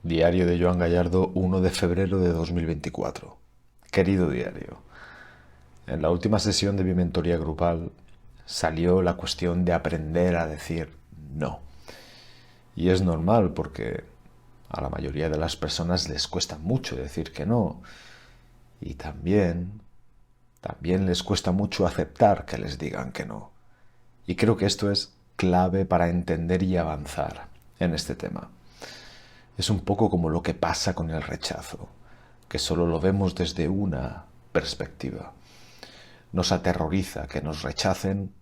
Diario de Joan Gallardo, 1 de febrero de 2024. Querido diario, en la última sesión de mi mentoría grupal salió la cuestión de aprender a decir no. Y es normal porque a la mayoría de las personas les cuesta mucho decir que no. Y también les cuesta mucho aceptar que les digan que no. Y creo que esto es clave para entender y avanzar en este tema. Es un poco como lo que pasa con el rechazo, que solo lo vemos desde una perspectiva. Nos aterroriza que nos rechacen,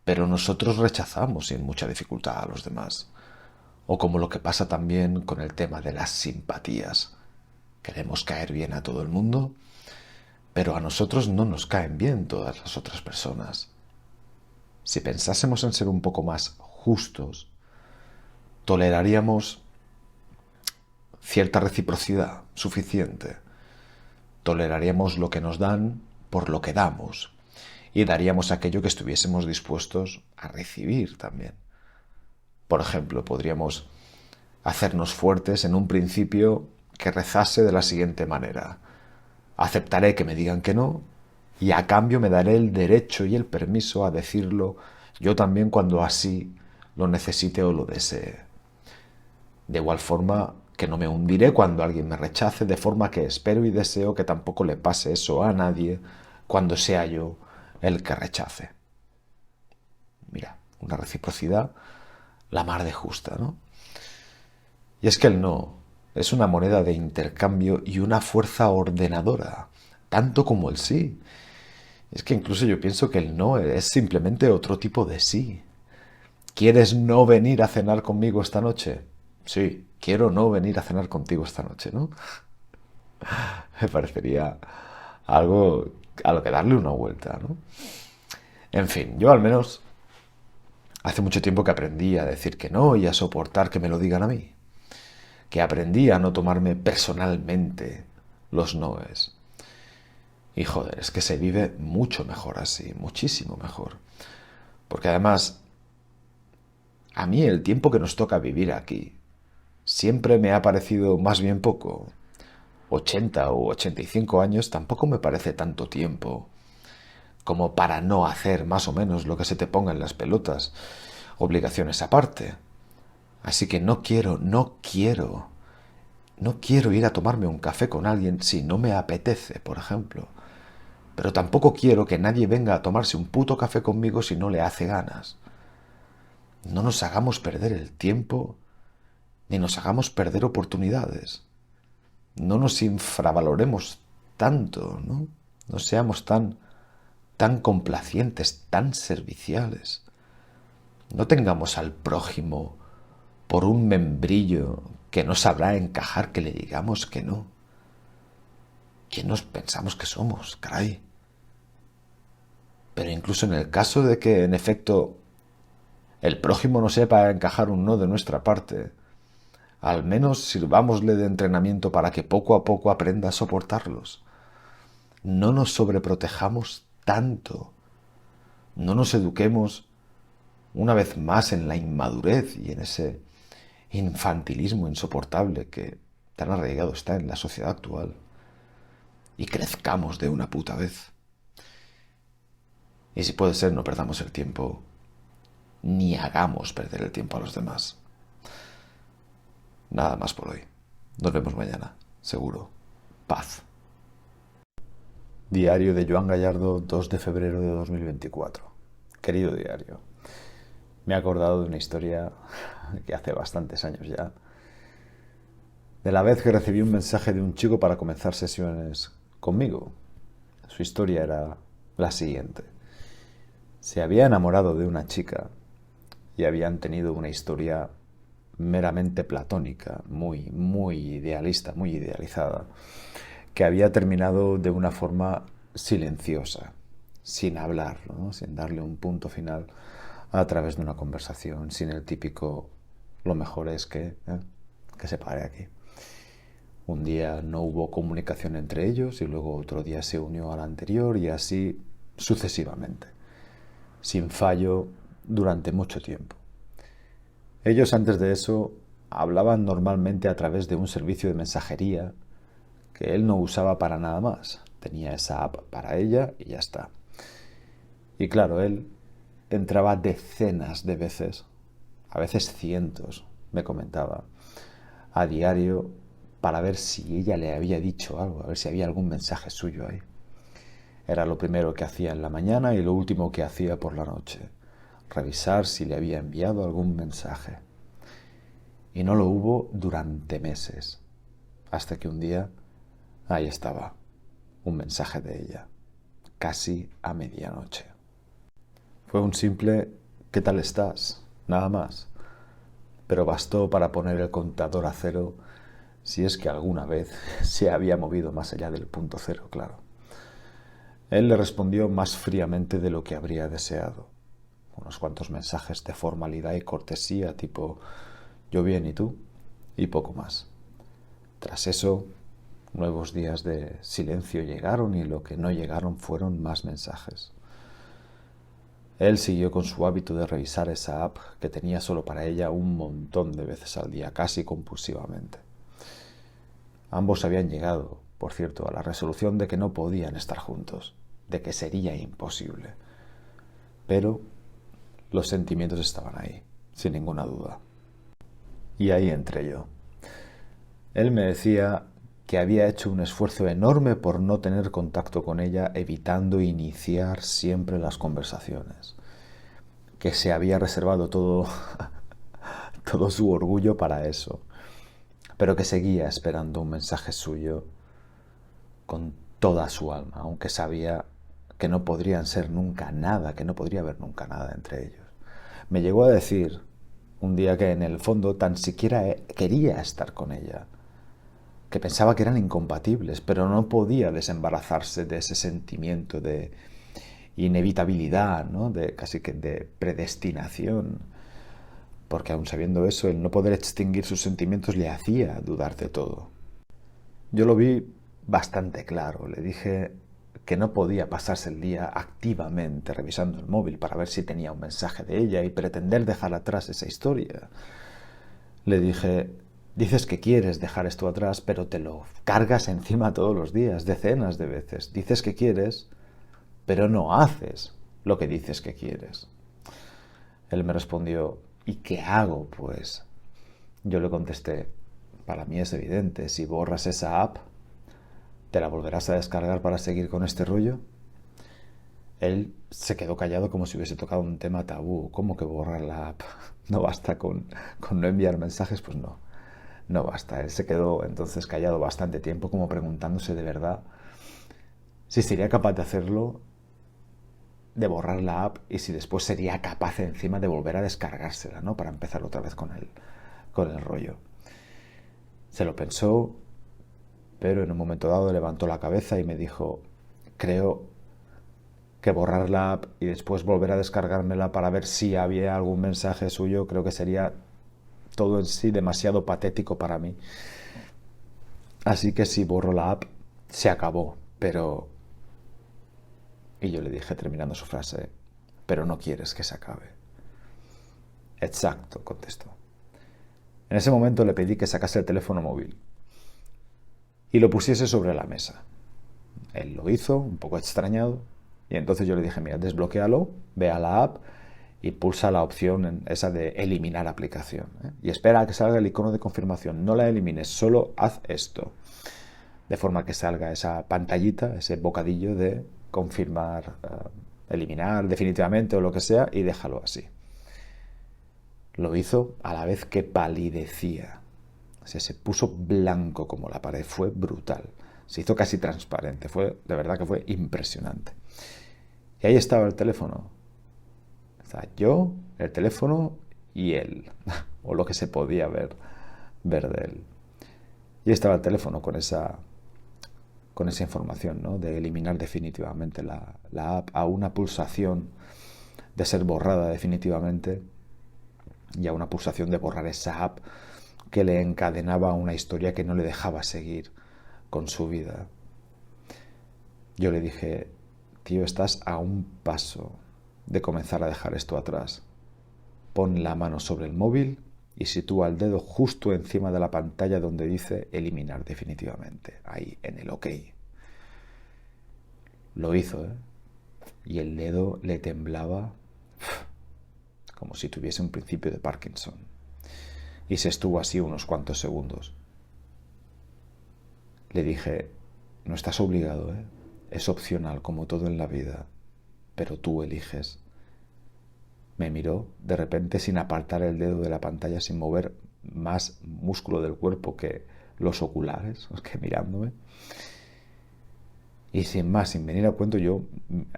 pero nosotros rechazamos sin mucha dificultad a los demás. O como lo que pasa también con el tema de las simpatías. Queremos caer bien a todo el mundo, pero a nosotros no nos caen bien todas las otras personas. Si pensásemos en ser un poco más justos, toleraríamos cierta reciprocidad suficiente. Toleraríamos lo que nos dan por lo que damos y daríamos aquello que estuviésemos dispuestos a recibir también. Por ejemplo, podríamos hacernos fuertes en un principio que rezase de la siguiente manera: aceptaré que me digan que no y a cambio me daré el derecho y el permiso a decirlo yo también cuando así lo necesite o lo desee. De igual forma que no me hundiré cuando alguien me rechace, de forma que espero y deseo que tampoco le pase eso a nadie cuando sea yo el que rechace. Mira, una reciprocidad la mar de justa, ¿no? Y es que el no es una moneda de intercambio y una fuerza ordenadora, tanto como el sí. Es que incluso yo pienso que el no es simplemente otro tipo de sí. ¿Quieres no venir a cenar conmigo esta noche? Sí, quiero no venir a cenar contigo esta noche, ¿no? Me parecería algo a lo que darle una vuelta, ¿no? En fin, yo al menos hace mucho tiempo que aprendí a decir que no y a soportar que me lo digan a mí. Que aprendí a no tomarme personalmente los noes. Y joder, es que se vive mucho mejor así, muchísimo mejor. Porque además, a mí el tiempo que nos toca vivir aquí siempre me ha parecido más bien poco. 80 o 85 años tampoco me parece tanto tiempo como para no hacer más o menos lo que se te ponga en las pelotas, obligaciones aparte. Así que no quiero ir a tomarme un café con alguien si no me apetece, por ejemplo. Pero tampoco quiero que nadie venga a tomarse un puto café conmigo si no le hace ganas. No nos hagamos perder el tiempo ni nos hagamos perder oportunidades. No nos infravaloremos tanto, ¿no? No seamos tan complacientes, tan serviciales. No tengamos al prójimo por un membrillo que no sabrá encajar que le digamos que no. ¿Quién nos pensamos que somos, caray? Pero incluso en el caso de que, en efecto, el prójimo no sepa encajar un no de nuestra parte, al menos sirvámosle de entrenamiento para que poco a poco aprenda a soportarlos. No nos sobreprotejamos tanto. No nos eduquemos una vez más en la inmadurez y en ese infantilismo insoportable que tan arraigado está en la sociedad actual. Y crezcamos de una puta vez. Y si puede ser, no perdamos el tiempo, ni hagamos perder el tiempo a los demás. Nada más por hoy. Nos vemos mañana, seguro. Paz. Diario de Joan Gallardo, 2 de febrero de 2024. Querido diario, me he acordado de una historia que hace bastantes años ya, de la vez que recibí un mensaje de un chico para comenzar sesiones conmigo. Su historia era la siguiente. Se había enamorado de una chica y habían tenido una historia meramente platónica, muy idealista, muy idealizada, que había terminado de una forma silenciosa, sin hablar, ¿no? Sin darle un punto final a través de una conversación, sin el típico lo mejor es que se pare aquí. Un día no hubo comunicación entre ellos y luego otro día se unió al anterior y así sucesivamente, sin fallo durante mucho tiempo. Ellos antes de eso hablaban normalmente a través de un servicio de mensajería que él no usaba para nada más. Tenía esa app para ella y ya está. Y claro, él entraba decenas de veces, a veces cientos, me comentaba, a diario para ver si ella le había dicho algo, a ver si había algún mensaje suyo ahí. Era lo primero que hacía en la mañana y lo último que hacía por la noche, revisar si le había enviado algún mensaje. Y no lo hubo durante meses, hasta que un día ahí estaba, un mensaje de ella, casi a medianoche. Fue un simple ¿qué tal estás? Nada más. Pero bastó para poner el contador a cero, si es que alguna vez se había movido más allá del punto cero, claro. Él le respondió más fríamente de lo que habría deseado. Unos cuantos mensajes de formalidad y cortesía, tipo yo bien, ¿y tú? Y poco más. Tras eso, nuevos días de silencio llegaron y lo que no llegaron fueron más mensajes. Él siguió con su hábito de revisar esa app que tenía solo para ella un montón de veces al día, casi compulsivamente. Ambos habían llegado, por cierto, a la resolución de que no podían estar juntos, de que sería imposible. Pero los sentimientos estaban ahí, sin ninguna duda. Y ahí entré yo. Él me decía que había hecho un esfuerzo enorme por no tener contacto con ella, evitando iniciar siempre las conversaciones. Que se había reservado todo su orgullo para eso, pero que seguía esperando un mensaje suyo con toda su alma, aunque sabía que no podrían ser nunca nada, que no podría haber nunca nada entre ellos. Me llegó a decir un día que en el fondo tan siquiera quería estar con ella, que pensaba que eran incompatibles, pero no podía desembarazarse de ese sentimiento de inevitabilidad, ¿no? De casi que de predestinación, porque aun sabiendo eso, el no poder extinguir sus sentimientos le hacía dudar de todo. Yo lo vi bastante claro, le dije que no podía pasarse el día activamente revisando el móvil para ver si tenía un mensaje de ella y pretender dejar atrás esa historia. Le dije, dices que quieres dejar esto atrás, pero te lo cargas encima todos los días, decenas de veces. Dices que quieres, pero no haces lo que dices que quieres. Él me respondió, ¿y qué hago, pues? Yo le contesté, para mí es evidente, si borras esa app, ¿te la volverás a descargar para seguir con este rollo? Él se quedó callado como si hubiese tocado un tema tabú. ¿Cómo que borrar la app? ¿No basta con no enviar mensajes? Pues no, no basta. Él se quedó entonces callado bastante tiempo como preguntándose de verdad si sería capaz de hacerlo, de borrar la app y si después sería capaz encima de volver a descargársela, ¿no? Para empezar otra vez con el rollo. Se lo pensó, pero en un momento dado levantó la cabeza y me dijo, creo que borrar la app y después volver a descargármela para ver si había algún mensaje suyo, creo que sería todo en sí demasiado patético para mí. Así que si borro la app, se acabó, pero... Y yo le dije, terminando su frase, pero no quieres que se acabe. Exacto, contestó. En ese momento le pedí que sacase el teléfono móvil y lo pusiese sobre la mesa. Él lo hizo, un poco extrañado, y entonces yo le dije, mira, desbloquéalo, ve a la app y pulsa la opción esa de eliminar aplicación, ¿eh? Y espera a que salga el icono de confirmación. No la elimines, solo haz esto. De forma que salga esa pantallita, ese bocadillo de confirmar, eliminar definitivamente o lo que sea, y déjalo así. Lo hizo a la vez que palidecía. O sea, se puso blanco como la pared. Fue brutal. Se hizo casi transparente. De verdad que fue impresionante. Y ahí estaba el teléfono. O sea, yo, el teléfono y él. O lo que se podía ver de él. Y estaba el teléfono con esa información, ¿no? De eliminar definitivamente la app a una pulsación de ser borrada definitivamente y a una pulsación de borrar esa app que le encadenaba a una historia que no le dejaba seguir con su vida. Yo le dije, tío, estás a un paso de comenzar a dejar esto atrás. Pon la mano sobre el móvil y sitúa el dedo justo encima de la pantalla donde dice eliminar definitivamente, ahí en el OK. Lo hizo, ¿eh? Y el dedo le temblaba como si tuviese un principio de Parkinson. Y se estuvo así unos cuantos segundos. Le dije, no estás obligado, ¿eh? Es opcional como todo en la vida, pero tú eliges. Me miró de repente sin apartar el dedo de la pantalla, sin mover más músculo del cuerpo que los oculares, que mirándome. Y sin más, sin venir a cuento,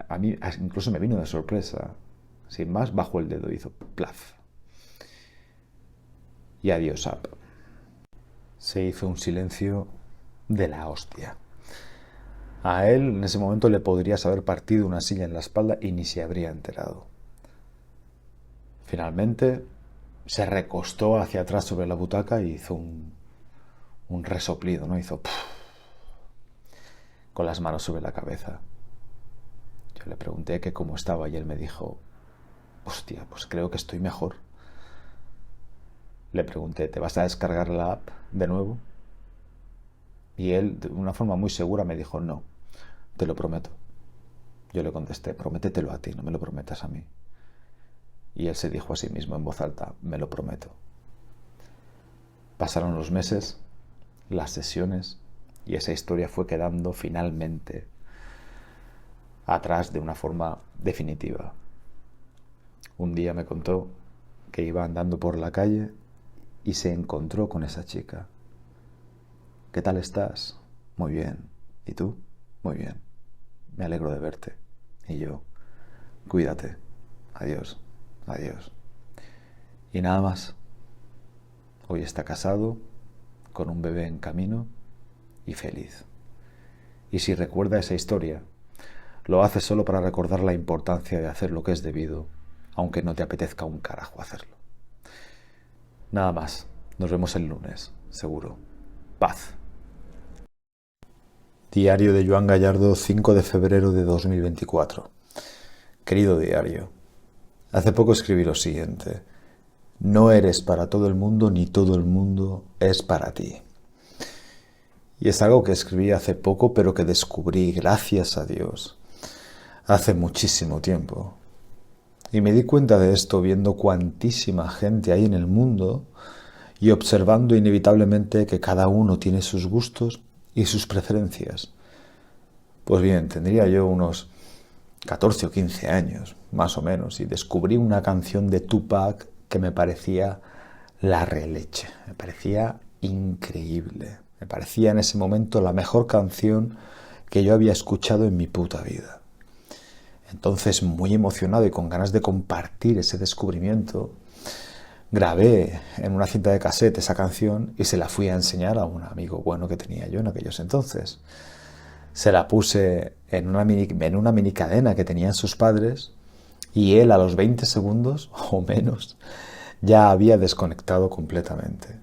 a mí incluso me vino de sorpresa. Sin más, bajó el dedo, hizo plaf. Y adiós, app. Se hizo un silencio de la hostia. A él en ese momento le podrías haber partido una silla en la espalda y ni se habría enterado. Finalmente se recostó hacia atrás sobre la butaca y hizo un resoplido, ¿no? Hizo puff, con las manos sobre la cabeza. Yo le pregunté que cómo estaba y él me dijo, hostia, pues creo que estoy mejor. Le pregunté, ¿te vas a descargar la app de nuevo? Y él, de una forma muy segura, me dijo, no, te lo prometo. Yo le contesté, prométetelo a ti, no me lo prometas a mí. Y él se dijo a sí mismo en voz alta, me lo prometo. Pasaron los meses, las sesiones, y esa historia fue quedando finalmente atrás de una forma definitiva. Un día me contó que iba andando por la calle y se encontró con esa chica. ¿Qué tal estás? Muy bien. ¿Y tú? Muy bien. Me alegro de verte. Y yo, cuídate. Adiós. Adiós. Y nada más. Hoy está casado, con un bebé en camino y feliz. Y si recuerda esa historia, lo hace solo para recordar la importancia de hacer lo que es debido, aunque no te apetezca un carajo hacerlo. Nada más. Nos vemos el lunes, seguro. Paz. Diario de Joan Gallardo, 5 de febrero de 2024. Querido diario, hace poco escribí lo siguiente. No eres para todo el mundo ni todo el mundo es para ti. Y es algo que escribí hace poco, pero que descubrí, gracias a Dios, hace muchísimo tiempo. Y me di cuenta de esto viendo cuantísima gente hay en el mundo y observando inevitablemente que cada uno tiene sus gustos y sus preferencias. Pues bien, tendría yo unos 14 o 15 años, más o menos, y descubrí una canción de Tupac que me parecía la releche, me parecía increíble, me parecía en ese momento la mejor canción que yo había escuchado en mi puta vida. Entonces, muy emocionado y con ganas de compartir ese descubrimiento, grabé en una cinta de cassette esa canción y se la fui a enseñar a un amigo bueno que tenía yo en aquellos entonces. Se la puse en una mini cadena que tenían sus padres y él a los 20 segundos o menos ya había desconectado completamente.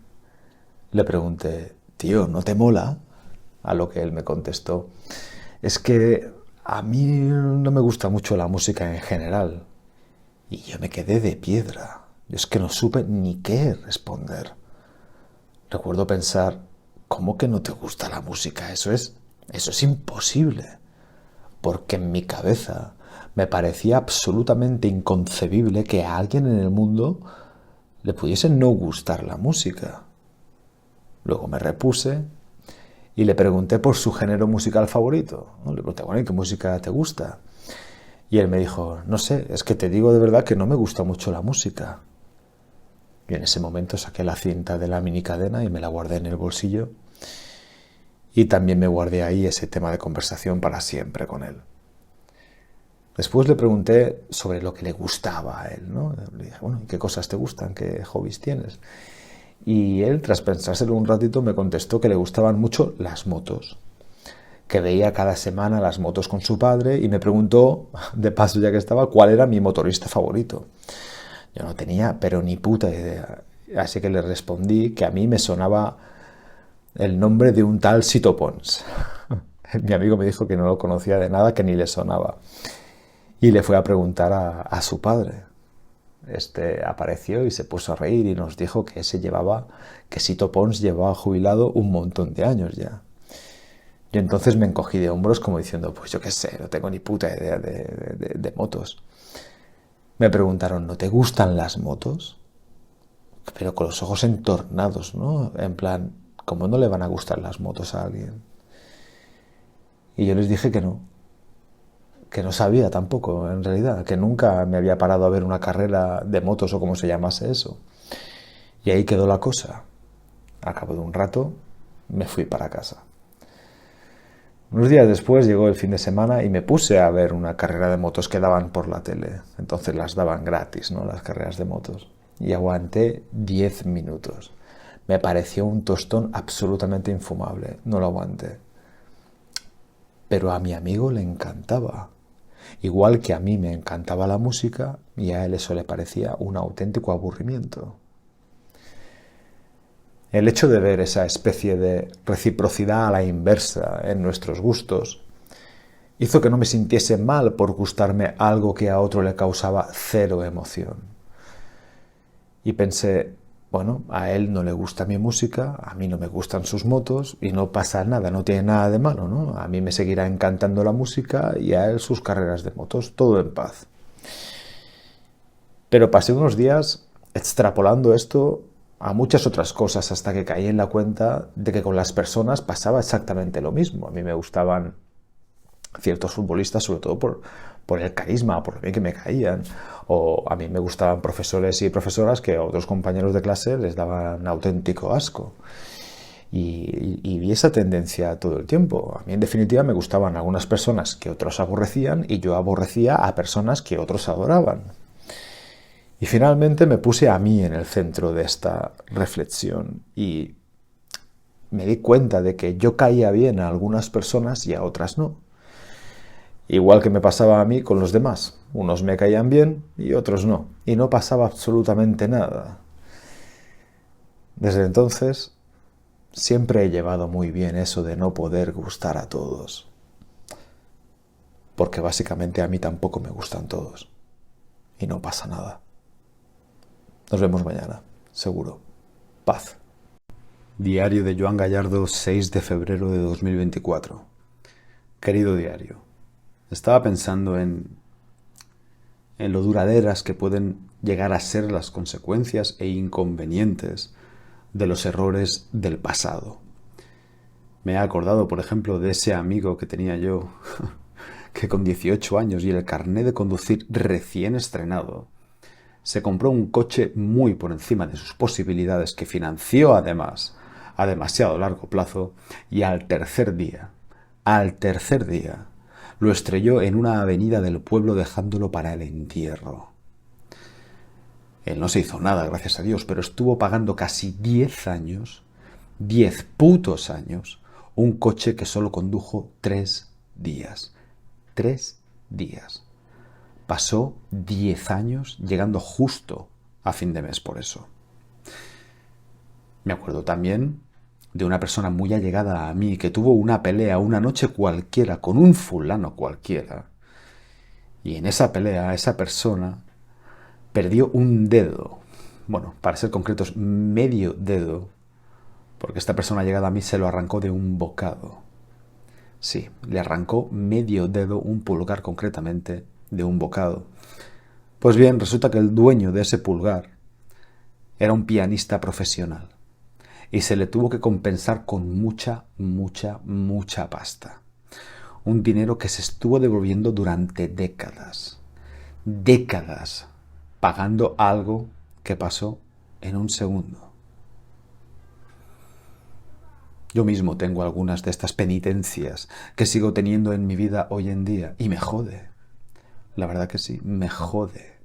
Le pregunté, tío, ¿no te mola? A lo que él me contestó, es que a mí no me gusta mucho la música en general. Y yo me quedé de piedra. Yo es que no supe ni qué responder. Recuerdo pensar, ¿cómo que no te gusta la música? Eso es imposible. Porque en mi cabeza me parecía absolutamente inconcebible que a alguien en el mundo le pudiese no gustar la música. Luego me repuse y le pregunté por su género musical favorito. Le pregunté, bueno, ¿y qué música te gusta? Y él me dijo, no sé, es que te digo de verdad que no me gusta mucho la música. Y en ese momento saqué la cinta de la minicadena y me la guardé en el bolsillo. Y también me guardé ahí ese tema de conversación para siempre con él. Después le pregunté sobre lo que le gustaba a él, ¿no? Le dije, bueno, ¿qué cosas te gustan? ¿Qué hobbies tienes? Y él, tras pensárselo un ratito, me contestó que le gustaban mucho las motos, que veía cada semana las motos con su padre y me preguntó, de paso ya que estaba, cuál era mi motorista favorito. Yo no tenía, pero ni puta idea. Así que le respondí que a mí me sonaba el nombre de un tal Sito Pons. Mi amigo me dijo que no lo conocía de nada, que ni le sonaba. Y le fue a preguntar a su padre. este apareció y se puso a reír y nos dijo que que Sito Pons llevaba jubilado un montón de años ya. Yo entonces me encogí de hombros como diciendo, pues yo qué sé, no tengo ni puta idea de motos. Me preguntaron, ¿no te gustan las motos? Pero con los ojos entornados, ¿no? En plan, ¿cómo no le van a gustar las motos a alguien? Y yo les dije que no sabía tampoco, en realidad, que nunca me había parado a ver una carrera de motos o como se llamase eso. Y ahí quedó la cosa. Al cabo de un rato, me fui para casa. Unos días después llegó el fin de semana y me puse a ver una carrera de motos que daban por la tele. Entonces las daban gratis, ¿no? Las carreras de motos. Y aguanté 10 minutos. Me pareció un tostón absolutamente infumable. No lo aguanté. Pero a mi amigo le encantaba. Igual que a mí me encantaba la música y a él eso le parecía un auténtico aburrimiento. El hecho de ver esa especie de reciprocidad a la inversa en nuestros gustos hizo que no me sintiese mal por gustarme algo que a otro le causaba cero emoción. Y pensé, bueno, a él no le gusta mi música, a mí no me gustan sus motos y no pasa nada, no tiene nada de malo, ¿no? A mí me seguirá encantando la música y a él sus carreras de motos, todo en paz. Pero pasé unos días extrapolando esto a muchas otras cosas hasta que caí en la cuenta de que con las personas pasaba exactamente lo mismo. A mí me gustaban ciertos futbolistas, sobre todo por el carisma, por lo bien que me caían. O a mí me gustaban profesores y profesoras que a otros compañeros de clase les daban auténtico asco. Y vi esa tendencia todo el tiempo. A mí, en definitiva, me gustaban algunas personas que otros aborrecían y yo aborrecía a personas que otros adoraban. Y finalmente me puse a mí en el centro de esta reflexión y me di cuenta de que yo caía bien a algunas personas y a otras no. Igual que me pasaba a mí con los demás. Unos me caían bien y otros no. Y no pasaba absolutamente nada. Desde entonces, siempre he llevado muy bien eso de no poder gustar a todos. Porque básicamente a mí tampoco me gustan todos. Y no pasa nada. Nos vemos mañana, seguro. Paz. Diario de Joan Gallardo, 6 de febrero de 2024. Querido diario, estaba pensando en lo duraderas que pueden llegar a ser las consecuencias e inconvenientes de los errores del pasado. Me he acordado, por ejemplo, de ese amigo que tenía yo, que con 18 años y el carné de conducir recién estrenado, se compró un coche muy por encima de sus posibilidades que financió además a demasiado largo plazo y al tercer día, lo estrelló en una avenida del pueblo dejándolo para el entierro. Él no se hizo nada, gracias a Dios, pero estuvo pagando casi 10 años, 10 putos años, un coche que solo condujo 3 días. 3 días. Pasó 10 años llegando justo a fin de mes por eso. Me acuerdo también de una persona muy allegada a mí que tuvo una pelea una noche cualquiera con un fulano cualquiera. Y en esa pelea esa persona perdió un dedo. Bueno, para ser concretos, medio dedo. Porque esta persona allegada a mí se lo arrancó de un bocado. Sí, le arrancó medio dedo, un pulgar concretamente, de un bocado. Pues bien, resulta que el dueño de ese pulgar era un pianista profesional y se le tuvo que compensar con mucha pasta. Un dinero que se estuvo devolviendo durante décadas. Décadas, pagando algo que pasó en un segundo. Yo mismo tengo algunas de estas penitencias que sigo teniendo en mi vida hoy en día y me jode. La verdad que sí, me jode.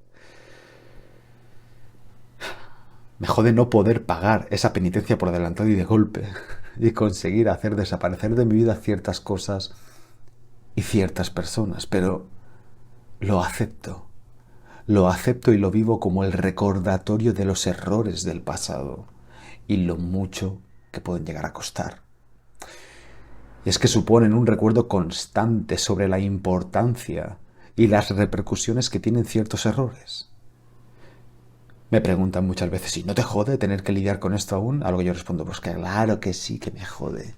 Me jode no poder pagar esa penitencia por adelantado y de golpe y conseguir hacer desaparecer de mi vida ciertas cosas y ciertas personas, pero lo acepto. Lo acepto y lo vivo como el recordatorio de los errores del pasado y lo mucho que pueden llegar a costar. Y es que suponen un recuerdo constante sobre la importancia y las repercusiones que tienen ciertos errores. Me preguntan muchas veces, ¿y no te jode tener que lidiar con esto aún? A lo que yo respondo, pues que claro que sí que me jode.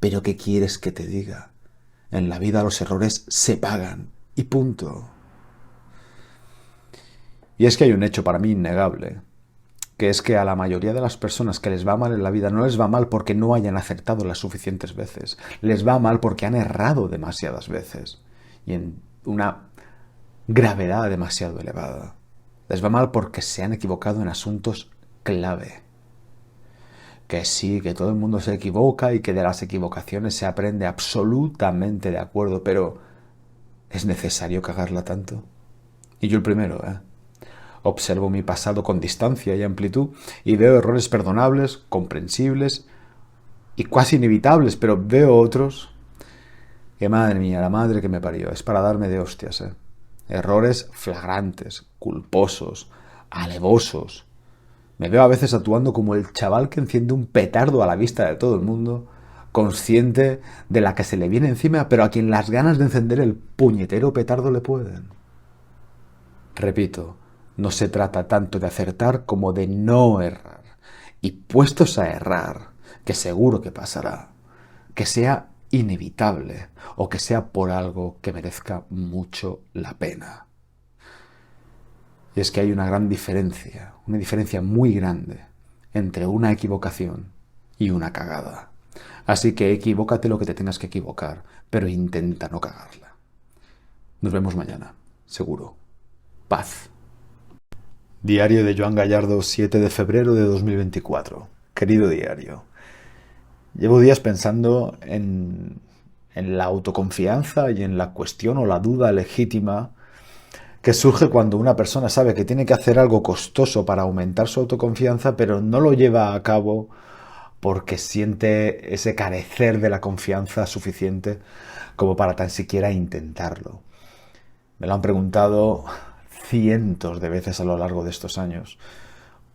Pero ¿qué quieres que te diga? En la vida los errores se pagan. Y punto. Y es que hay un hecho para mí innegable, que es que a la mayoría de las personas que les va mal en la vida no les va mal porque no hayan acertado las suficientes veces. Les va mal porque han errado demasiadas veces. Y en una gravedad demasiado elevada. Les va mal porque se han equivocado en asuntos clave. Que sí, que todo el mundo se equivoca y que de las equivocaciones se aprende, absolutamente de acuerdo, pero ¿es necesario cagarla tanto? Y yo el primero, ¿eh? Observo mi pasado con distancia y amplitud y veo errores perdonables, comprensibles y casi inevitables, pero veo otros que, madre mía, la madre que me parió, es para darme de hostias, ¿eh? Errores flagrantes, culposos, alevosos. Me veo a veces actuando como el chaval que enciende un petardo a la vista de todo el mundo, consciente de la que se le viene encima, pero a quien las ganas de encender el puñetero petardo le pueden. Repito, no se trata tanto de acertar como de no errar. Y puestos a errar, que seguro que pasará, que sea inevitable o que sea por algo que merezca mucho la pena. Y es que hay una gran diferencia, una diferencia muy grande entre una equivocación y una cagada. Así que equivócate lo que te tengas que equivocar, pero intenta no cagarla. Nos vemos mañana, seguro. Paz. Diario de Joan Gallardo, 7 de febrero de 2024. Querido diario, llevo días pensando en la autoconfianza y en la cuestión o la duda legítima que surge cuando una persona sabe que tiene que hacer algo costoso para aumentar su autoconfianza, pero no lo lleva a cabo porque siente ese carecer de la confianza suficiente como para tan siquiera intentarlo. Me lo han preguntado cientos de veces a lo largo de estos años.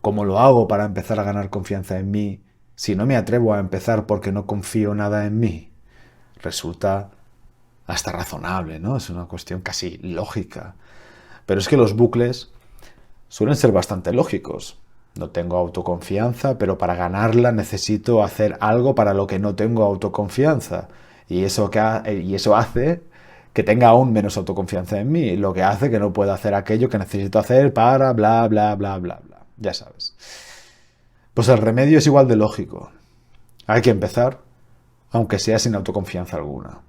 ¿Cómo lo hago para empezar a ganar confianza en mí si no me atrevo a empezar porque no confío nada en mí? Resulta hasta razonable, ¿no? Es una cuestión casi lógica. Pero es que los bucles suelen ser bastante lógicos. No tengo autoconfianza, pero para ganarla necesito hacer algo para lo que no tengo autoconfianza. Y eso hace que tenga aún menos autoconfianza en mí, lo que hace que no pueda hacer aquello que necesito hacer para bla, bla, bla, bla, bla. Ya sabes. Pues el remedio es igual de lógico. Hay que empezar, aunque sea sin autoconfianza alguna.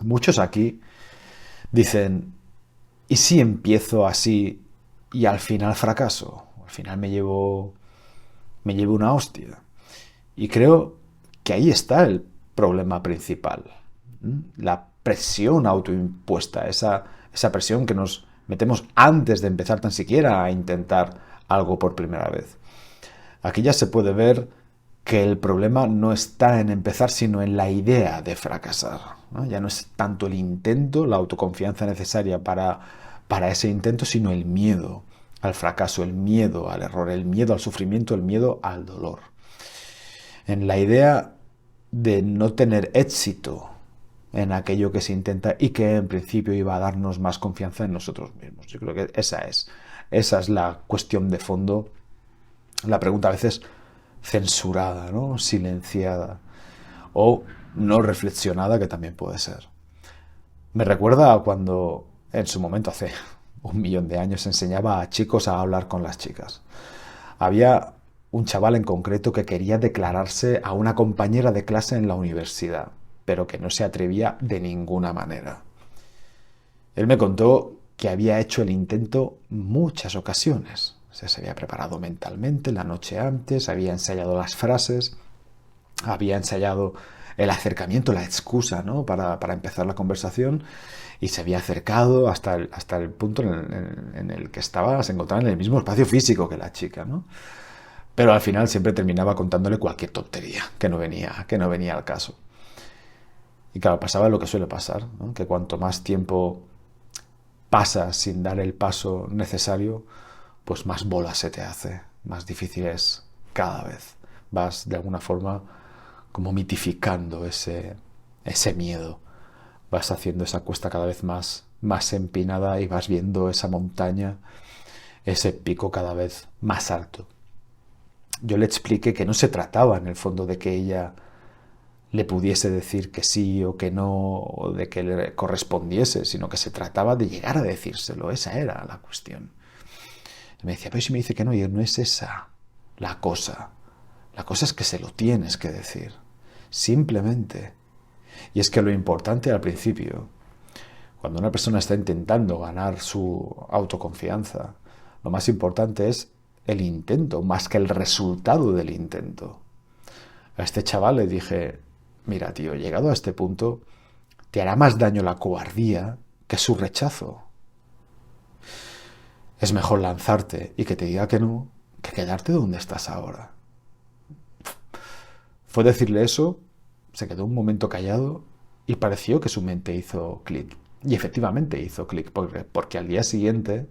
Muchos aquí dicen, ¿y si empiezo así y al final fracaso? Al final me llevo una hostia. Y creo que ahí está el problema principal. La presión autoimpuesta, esa presión que nos metemos antes de empezar tan siquiera a intentar algo por primera vez. Aquí ya se puede ver que el problema no está en empezar, sino en la idea de fracasar, ¿no? Ya no es tanto el intento, la autoconfianza necesaria para ese intento, sino el miedo al fracaso, el miedo al error, el miedo al sufrimiento, el miedo al dolor. En la idea de no tener éxito en aquello que se intenta y que en principio iba a darnos más confianza en nosotros mismos. Yo creo que esa es la cuestión de fondo. La pregunta a veces censurada, ¿no? Silenciada o no reflexionada, que también puede ser. Me recuerda a cuando en su momento, hace 1.000.000 de años, enseñaba a chicos a hablar con las chicas. Había un chaval en concreto que quería declararse a una compañera de clase en la universidad, pero que no se atrevía de ninguna manera. Él me contó que había hecho el intento muchas ocasiones. O sea, se había preparado mentalmente la noche antes, había ensayado las frases, había ensayado el acercamiento, la excusa, ¿no? para empezar la conversación, y se había acercado hasta el punto en el que se encontraba en el mismo espacio físico que la chica, ¿no? Pero al final siempre terminaba contándole cualquier tontería que no venía al caso. Y claro, pasaba lo que suele pasar, ¿no? Que cuanto más tiempo pasa sin dar el paso necesario, pues más bola se te hace, más difícil es cada vez. Vas de alguna forma como mitificando ese miedo. Vas haciendo esa cuesta cada vez más empinada y vas viendo esa montaña ese pico cada vez más alto. Yo le expliqué que no se trataba en el fondo de que ella le pudiese decir que sí o que no, o de que le correspondiese, sino que se trataba de llegar a decírselo. Esa era la cuestión. Y me decía, pero si me dice que no, y no es esa la cosa. La cosa es que se lo tienes que decir. Simplemente. Y es que lo importante al principio, cuando una persona está intentando ganar su autoconfianza, lo más importante es el intento, más que el resultado del intento. A este chaval le dije, mira tío, llegado a este punto, te hará más daño la cobardía que su rechazo. Es mejor lanzarte y que te diga que no, que quedarte donde estás ahora. Fue decirle eso, se quedó un momento callado y pareció que su mente hizo clic. Y efectivamente hizo clic, porque al día siguiente,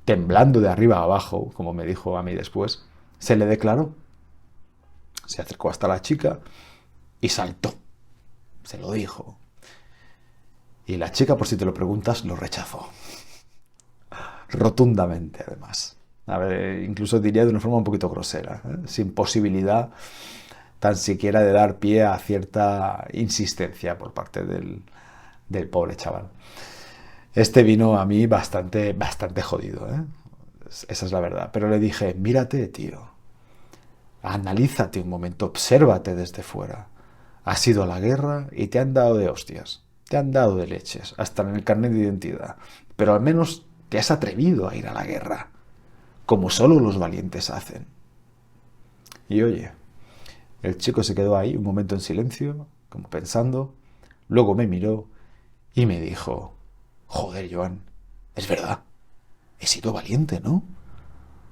temblando de arriba a abajo, como me dijo a mí después, se le declaró. Se acercó hasta la chica y saltó. Se lo dijo. Y la chica, por si te lo preguntas, lo rechazó. Rotundamente, además. A ver, incluso diría de una forma un poquito grosera, sin posibilidad tan siquiera de dar pie a cierta insistencia por parte del pobre chaval. Este vino a mí bastante jodido, ¿eh? Esa es la verdad. Pero le dije, mírate, tío. Analízate un momento, obsérvate desde fuera. Has ido a la guerra y te han dado de hostias. Te han dado de leches, hasta en el carnet de identidad. Pero al menos te has atrevido a ir a la guerra, como solo los valientes hacen. Y oye, el chico se quedó ahí un momento en silencio, como pensando, luego me miró y me dijo, joder, Joan, es verdad, he sido valiente, ¿no?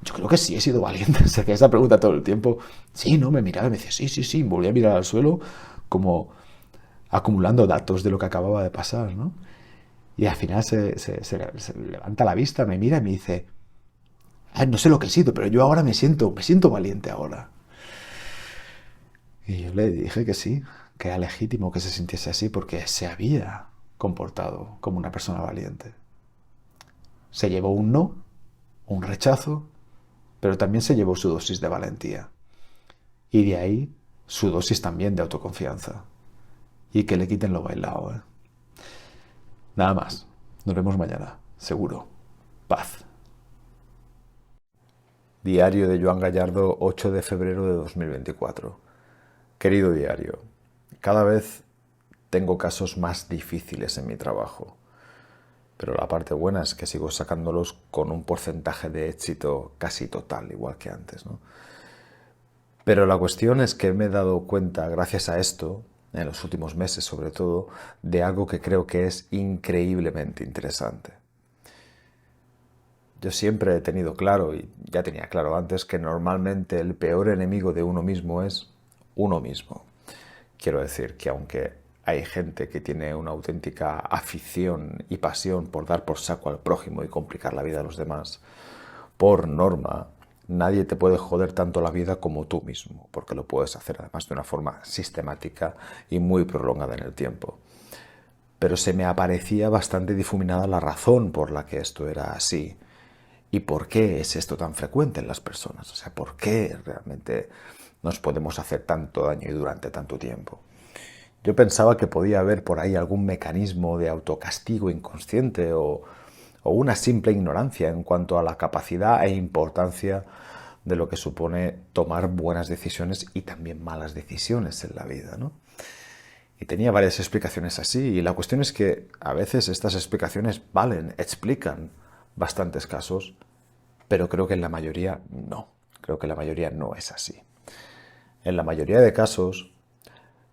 Yo creo que sí he sido valiente. Se hacía esa pregunta todo el tiempo. Sí, ¿no? Me miraba y me decía, sí, sí, sí. Volví a mirar al suelo como acumulando datos de lo que acababa de pasar, ¿no? Y al final se levanta la vista, me mira y me dice, ay, no sé lo que he sido, pero yo ahora me siento valiente ahora. Y yo le dije que sí, que era legítimo que se sintiese así porque se había comportado como una persona valiente. Se llevó un no, un rechazo, pero también se llevó su dosis de valentía. Y de ahí su dosis también de autoconfianza. Y que le quiten lo bailado, ¿eh? Nada más. Nos vemos mañana, seguro. Paz. Diario de Joan Gallardo, 8 de febrero de 2024. Querido diario, cada vez tengo casos más difíciles en mi trabajo, pero la parte buena es que sigo sacándolos con un porcentaje de éxito casi total, igual que antes, ¿no? Pero la cuestión es que me he dado cuenta, gracias a esto, en los últimos meses sobre todo, de algo que creo que es increíblemente interesante. Yo siempre he tenido claro, y ya tenía claro antes, que normalmente el peor enemigo de uno mismo es uno mismo. Quiero decir que aunque hay gente que tiene una auténtica afición y pasión por dar por saco al prójimo y complicar la vida a los demás, por norma, nadie te puede joder tanto la vida como tú mismo, porque lo puedes hacer además de una forma sistemática y muy prolongada en el tiempo. Pero se me aparecía bastante difuminada la razón por la que esto era así. ¿Y por qué es esto tan frecuente en las personas? O sea, ¿por qué realmente nos podemos hacer tanto daño y durante tanto tiempo? Yo pensaba que podía haber por ahí algún mecanismo de autocastigo inconsciente o una simple ignorancia en cuanto a la capacidad e importancia de lo que supone tomar buenas decisiones y también malas decisiones en la vida, ¿no? Y tenía varias explicaciones así, y la cuestión es que a veces estas explicaciones valen, explican bastantes casos, pero creo que en la mayoría no. Creo que la mayoría no es así. En la mayoría de casos,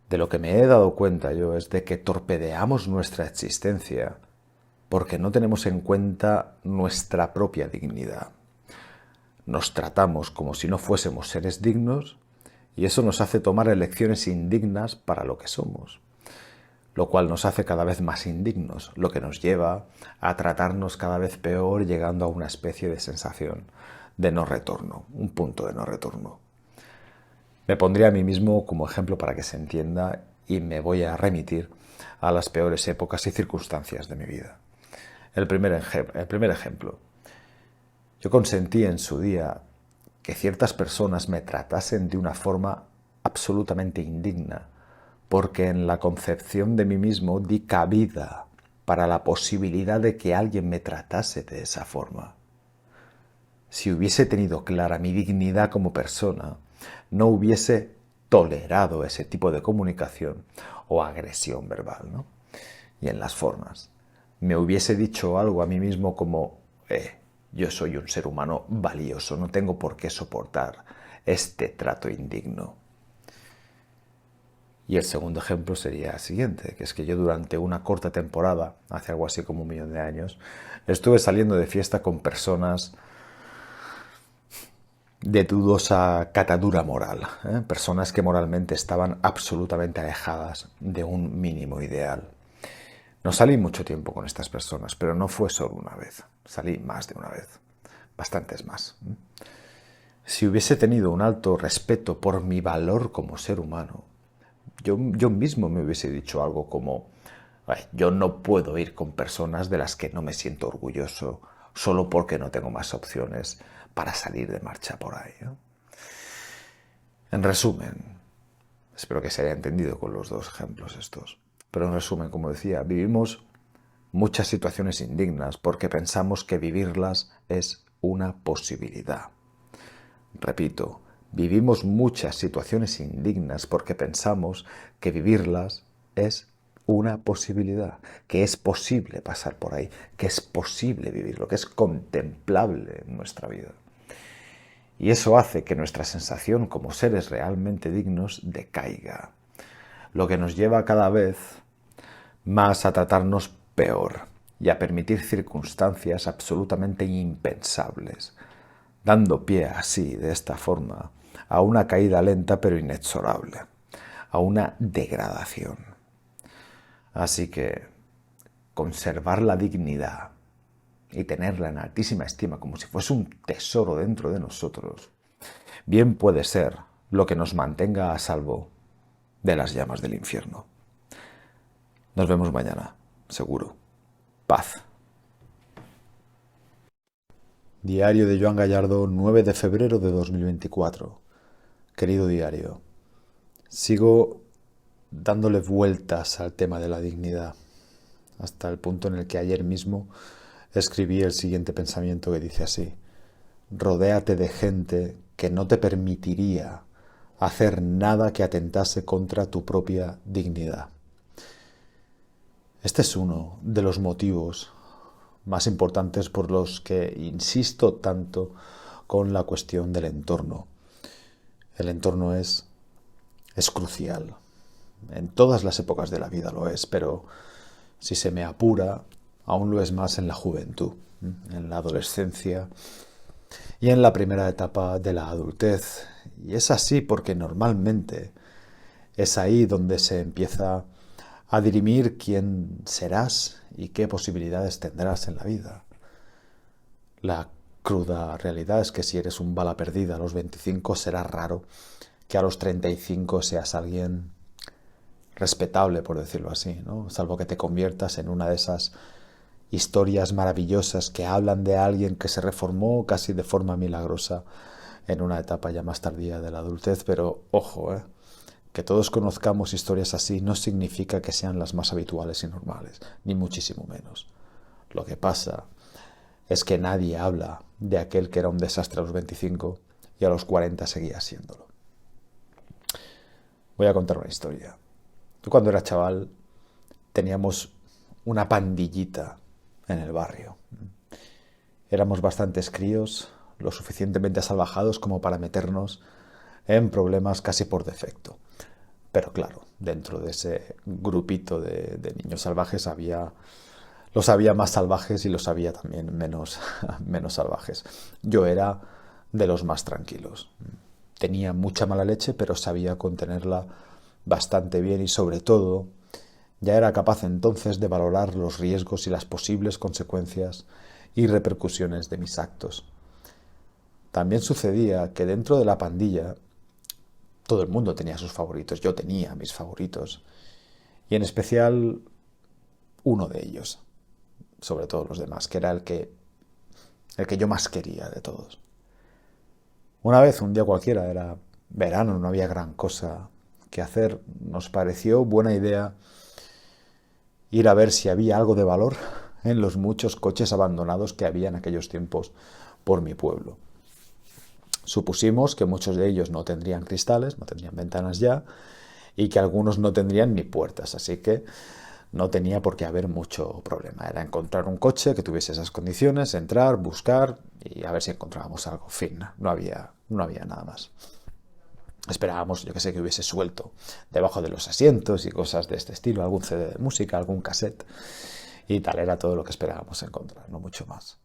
de lo que me he dado cuenta yo es de que torpedeamos nuestra existencia porque no tenemos en cuenta nuestra propia dignidad. Nos tratamos como si no fuésemos seres dignos y eso nos hace tomar elecciones indignas para lo que somos, lo cual nos hace cada vez más indignos, lo que nos lleva a tratarnos cada vez peor, llegando a una especie de sensación de no retorno, un punto de no retorno. Me pondré a mí mismo como ejemplo para que se entienda y me voy a remitir a las peores épocas y circunstancias de mi vida. El primer ejemplo. Yo consentí en su día que ciertas personas me tratasen de una forma absolutamente indigna, porque en la concepción de mí mismo di cabida para la posibilidad de que alguien me tratase de esa forma. Si hubiese tenido clara mi dignidad como persona, no hubiese tolerado ese tipo de comunicación o agresión verbal, ¿no? Y en las formas. Me hubiese dicho algo a mí mismo como, yo soy un ser humano valioso, no tengo por qué soportar este trato indigno. Y el segundo ejemplo sería el siguiente, que es que yo durante una corta temporada, hace algo así como 1.000.000 de años, estuve saliendo de fiesta con personas de dudosa catadura moral, personas que moralmente estaban absolutamente alejadas de un mínimo ideal. No salí mucho tiempo con estas personas, pero no fue solo una vez, salí más de una vez, bastantes más. Si hubiese tenido un alto respeto por mi valor como ser humano, yo mismo me hubiese dicho algo como, yo no puedo ir con personas de las que no me siento orgulloso solo porque no tengo más opciones para salir de marcha por ahí, ¿no? En resumen, espero que se haya entendido con los dos ejemplos estos, pero en resumen, como decía, vivimos muchas situaciones indignas porque pensamos que vivirlas es una posibilidad. Repito, vivimos muchas situaciones indignas porque pensamos que vivirlas es una posibilidad, que es posible pasar por ahí, que es posible vivirlo, que es contemplable en nuestra vida. Y eso hace que nuestra sensación como seres realmente dignos decaiga, lo que nos lleva cada vez más a tratarnos peor y a permitir circunstancias absolutamente impensables, dando pie así, de esta forma, a una caída lenta pero inexorable, a una degradación. Así que conservar la dignidad y tenerla en altísima estima como si fuese un tesoro dentro de nosotros, bien puede ser lo que nos mantenga a salvo de las llamas del infierno. Nos vemos mañana, seguro. Paz. Diario de Joan Gallardo, 9 de febrero de 2024. Querido diario, sigo dándole vueltas al tema de la dignidad, hasta el punto en el que ayer mismo escribí el siguiente pensamiento que dice así: rodéate de gente que no te permitiría hacer nada que atentase contra tu propia dignidad. Este es uno de los motivos más importantes por los que insisto tanto con la cuestión del entorno. El entorno es crucial. En todas las épocas de la vida lo es, pero si se me apura, aún lo es más en la juventud, en la adolescencia y en la primera etapa de la adultez. Y es así porque normalmente es ahí donde se empieza a dirimir quién serás y qué posibilidades tendrás en la vida. La cruda realidad es que si eres un bala perdida a los 25, será raro que a los 35 seas alguien respetable, por decirlo así, ¿no? Salvo que te conviertas en una de esas historias maravillosas que hablan de alguien que se reformó casi de forma milagrosa en una etapa ya más tardía de la adultez, pero ojo, que todos conozcamos historias así no significa que sean las más habituales y normales, ni muchísimo menos. Lo que pasa es que nadie habla de aquel que era un desastre a los 25 y a los 40 seguía siéndolo. Voy a contar una historia. Yo cuando era chaval teníamos una pandillita en el barrio. Éramos bastantes críos, lo suficientemente salvajados como para meternos en problemas casi por defecto. Pero claro, dentro de ese grupito de niños salvajes los había más salvajes y los había también menos salvajes. Yo era de los más tranquilos. Tenía mucha mala leche, pero sabía contenerla bastante bien y sobre todo ya era capaz entonces de valorar los riesgos y las posibles consecuencias y repercusiones de mis actos. También sucedía que dentro de la pandilla todo el mundo tenía sus favoritos, yo tenía mis favoritos, y en especial uno de ellos, sobre todos los demás, que era el que el que yo más quería de todos. Una vez, un día cualquiera, era verano, no había gran cosa que hacer, nos pareció buena idea ir a ver si había algo de valor en los muchos coches abandonados que había en aquellos tiempos por mi pueblo. Supusimos que muchos de ellos no tendrían cristales, no tendrían ventanas ya, y que algunos no tendrían ni puertas, así que no tenía por qué haber mucho problema. Era encontrar un coche que tuviese esas condiciones, entrar, buscar y a ver si encontrábamos algo. Fin, no había nada más. Esperábamos, yo que sé, que hubiese suelto debajo de los asientos y cosas de este estilo, algún CD de música, algún cassette, y tal era todo lo que esperábamos encontrar, no mucho más.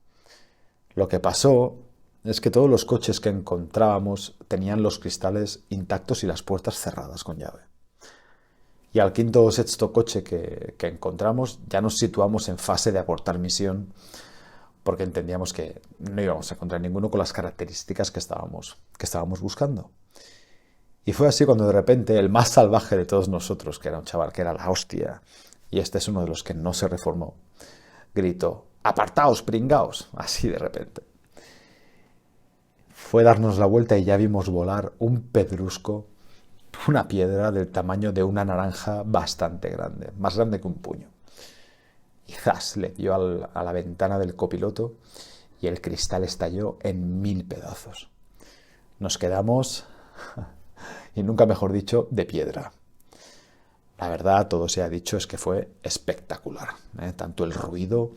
Lo que pasó es que todos los coches que encontrábamos tenían los cristales intactos y las puertas cerradas con llave. Y al quinto o sexto coche que encontramos ya nos situamos en fase de abortar misión porque entendíamos que no íbamos a encontrar ninguno con las características que estábamos buscando. Y fue así cuando de repente el más salvaje de todos nosotros, que era un chaval que era la hostia, y este es uno de los que no se reformó, gritó: ¡apartaos, pringaos! Así de repente. Fue darnos la vuelta y ya vimos volar un pedrusco, una piedra del tamaño de una naranja bastante grande, más grande que un puño. Y ¡zas! Le dio a la ventana del copiloto y el cristal estalló en 1000 pedazos. Nos quedamos, y nunca mejor dicho, de piedra. La verdad, todo se ha dicho, es que fue espectacular, ¿eh? Tanto el ruido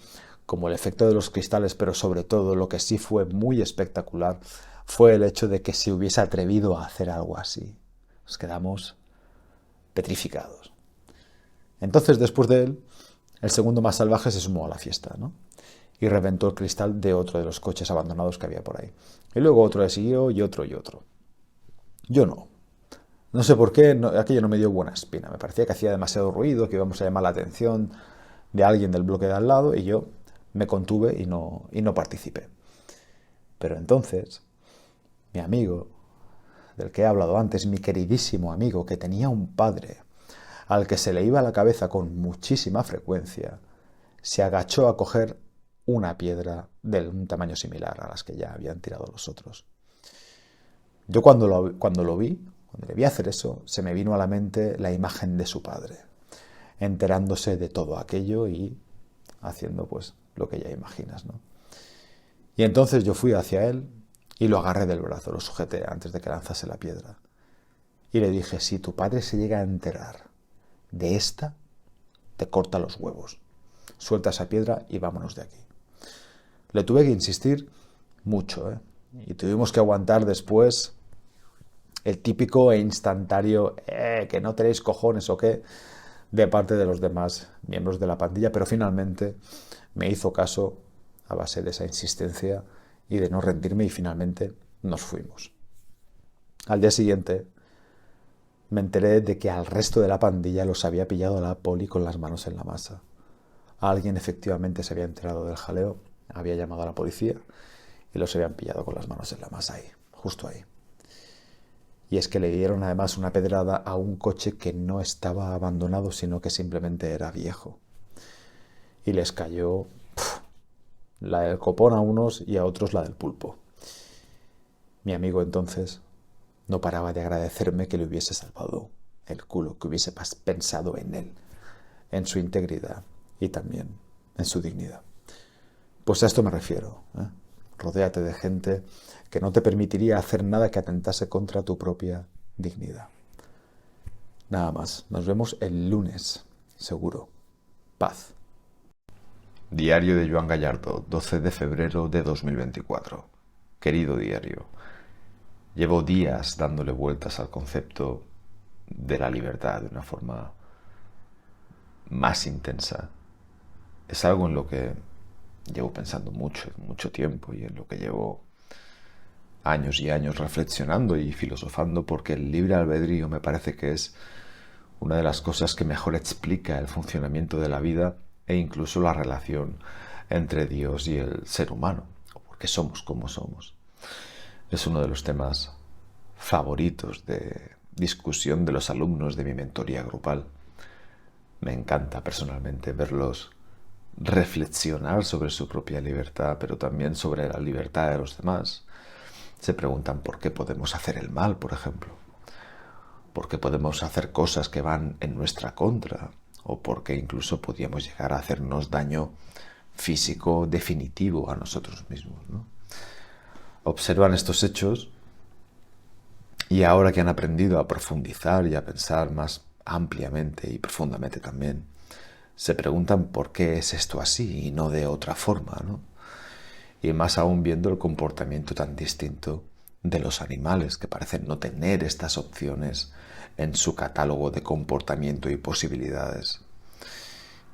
como el efecto de los cristales, pero sobre todo lo que sí fue muy espectacular fue el hecho de que se hubiese atrevido a hacer algo así. Nos quedamos petrificados. Entonces, después de él, el segundo más salvaje se sumó a la fiesta, ¿no? Y reventó el cristal de otro de los coches abandonados que había por ahí. Y luego otro le siguió y otro y otro. Yo no. No sé por qué, aquello no me dio buena espina. Me parecía que hacía demasiado ruido, que íbamos a llamar la atención de alguien del bloque de al lado, y yo me contuve y no participé. Pero entonces, mi amigo, del que he hablado antes, mi queridísimo amigo, que tenía un padre al que se le iba la cabeza con muchísima frecuencia, se agachó a coger una piedra de un tamaño similar a las que ya habían tirado los otros. Yo cuando le vi hacer eso, se me vino a la mente la imagen de su padre, enterándose de todo aquello y haciendo pues lo que ya imaginas, ¿no? Y entonces yo fui hacia él y lo agarré del brazo, lo sujeté antes de que lanzase la piedra. Y le dije: si tu padre se llega a enterar de esta, te corta los huevos. Suelta esa piedra y vámonos de aquí. Le tuve que insistir mucho, ¿eh? Y tuvimos que aguantar después el típico e instantáneo que no tenéis cojones o qué, de parte de los demás miembros de la pandilla, pero finalmente me hizo caso a base de esa insistencia y de no rendirme, y finalmente nos fuimos. Al día siguiente me enteré de que al resto de la pandilla los había pillado la poli con las manos en la masa. Alguien efectivamente se había enterado del jaleo, había llamado a la policía y los habían pillado con las manos en la masa ahí, justo ahí. Y es que le dieron además una pedrada a un coche que no estaba abandonado, sino que simplemente era viejo. Y les cayó la del copón a unos y a otros la del pulpo. Mi amigo entonces no paraba de agradecerme que le hubiese salvado el culo, que hubiese pensado en él, en su integridad y también en su dignidad. Pues a esto me refiero, ¿eh? Rodéate de gente que no te permitiría hacer nada que atentase contra tu propia dignidad. Nada más. Nos vemos el lunes, seguro. Paz. Diario de Joan Gallardo, 12 de febrero de 2024. Querido diario, llevo días dándole vueltas al concepto de la libertad de una forma más intensa. Es algo en lo que llevo pensando mucho tiempo, y en lo que llevo años y años reflexionando y filosofando, porque el libre albedrío me parece que es una de las cosas que mejor explica el funcionamiento de la vida e incluso la relación entre Dios y el ser humano, o por qué somos como somos. Es uno de los temas favoritos de discusión de los alumnos de mi mentoría grupal. Me encanta personalmente verlos reflexionar sobre su propia libertad, pero también sobre la libertad de los demás. Se preguntan por qué podemos hacer el mal, por ejemplo. ¿Por qué podemos hacer cosas que van en nuestra contra? ¿O por qué incluso podríamos llegar a hacernos daño físico definitivo a nosotros mismos, ¿no? Observan estos hechos y ahora que han aprendido a profundizar y a pensar más ampliamente y profundamente también, se preguntan por qué es esto así y no de otra forma, ¿no? Y más aún viendo el comportamiento tan distinto de los animales que parecen no tener estas opciones en su catálogo de comportamiento y posibilidades.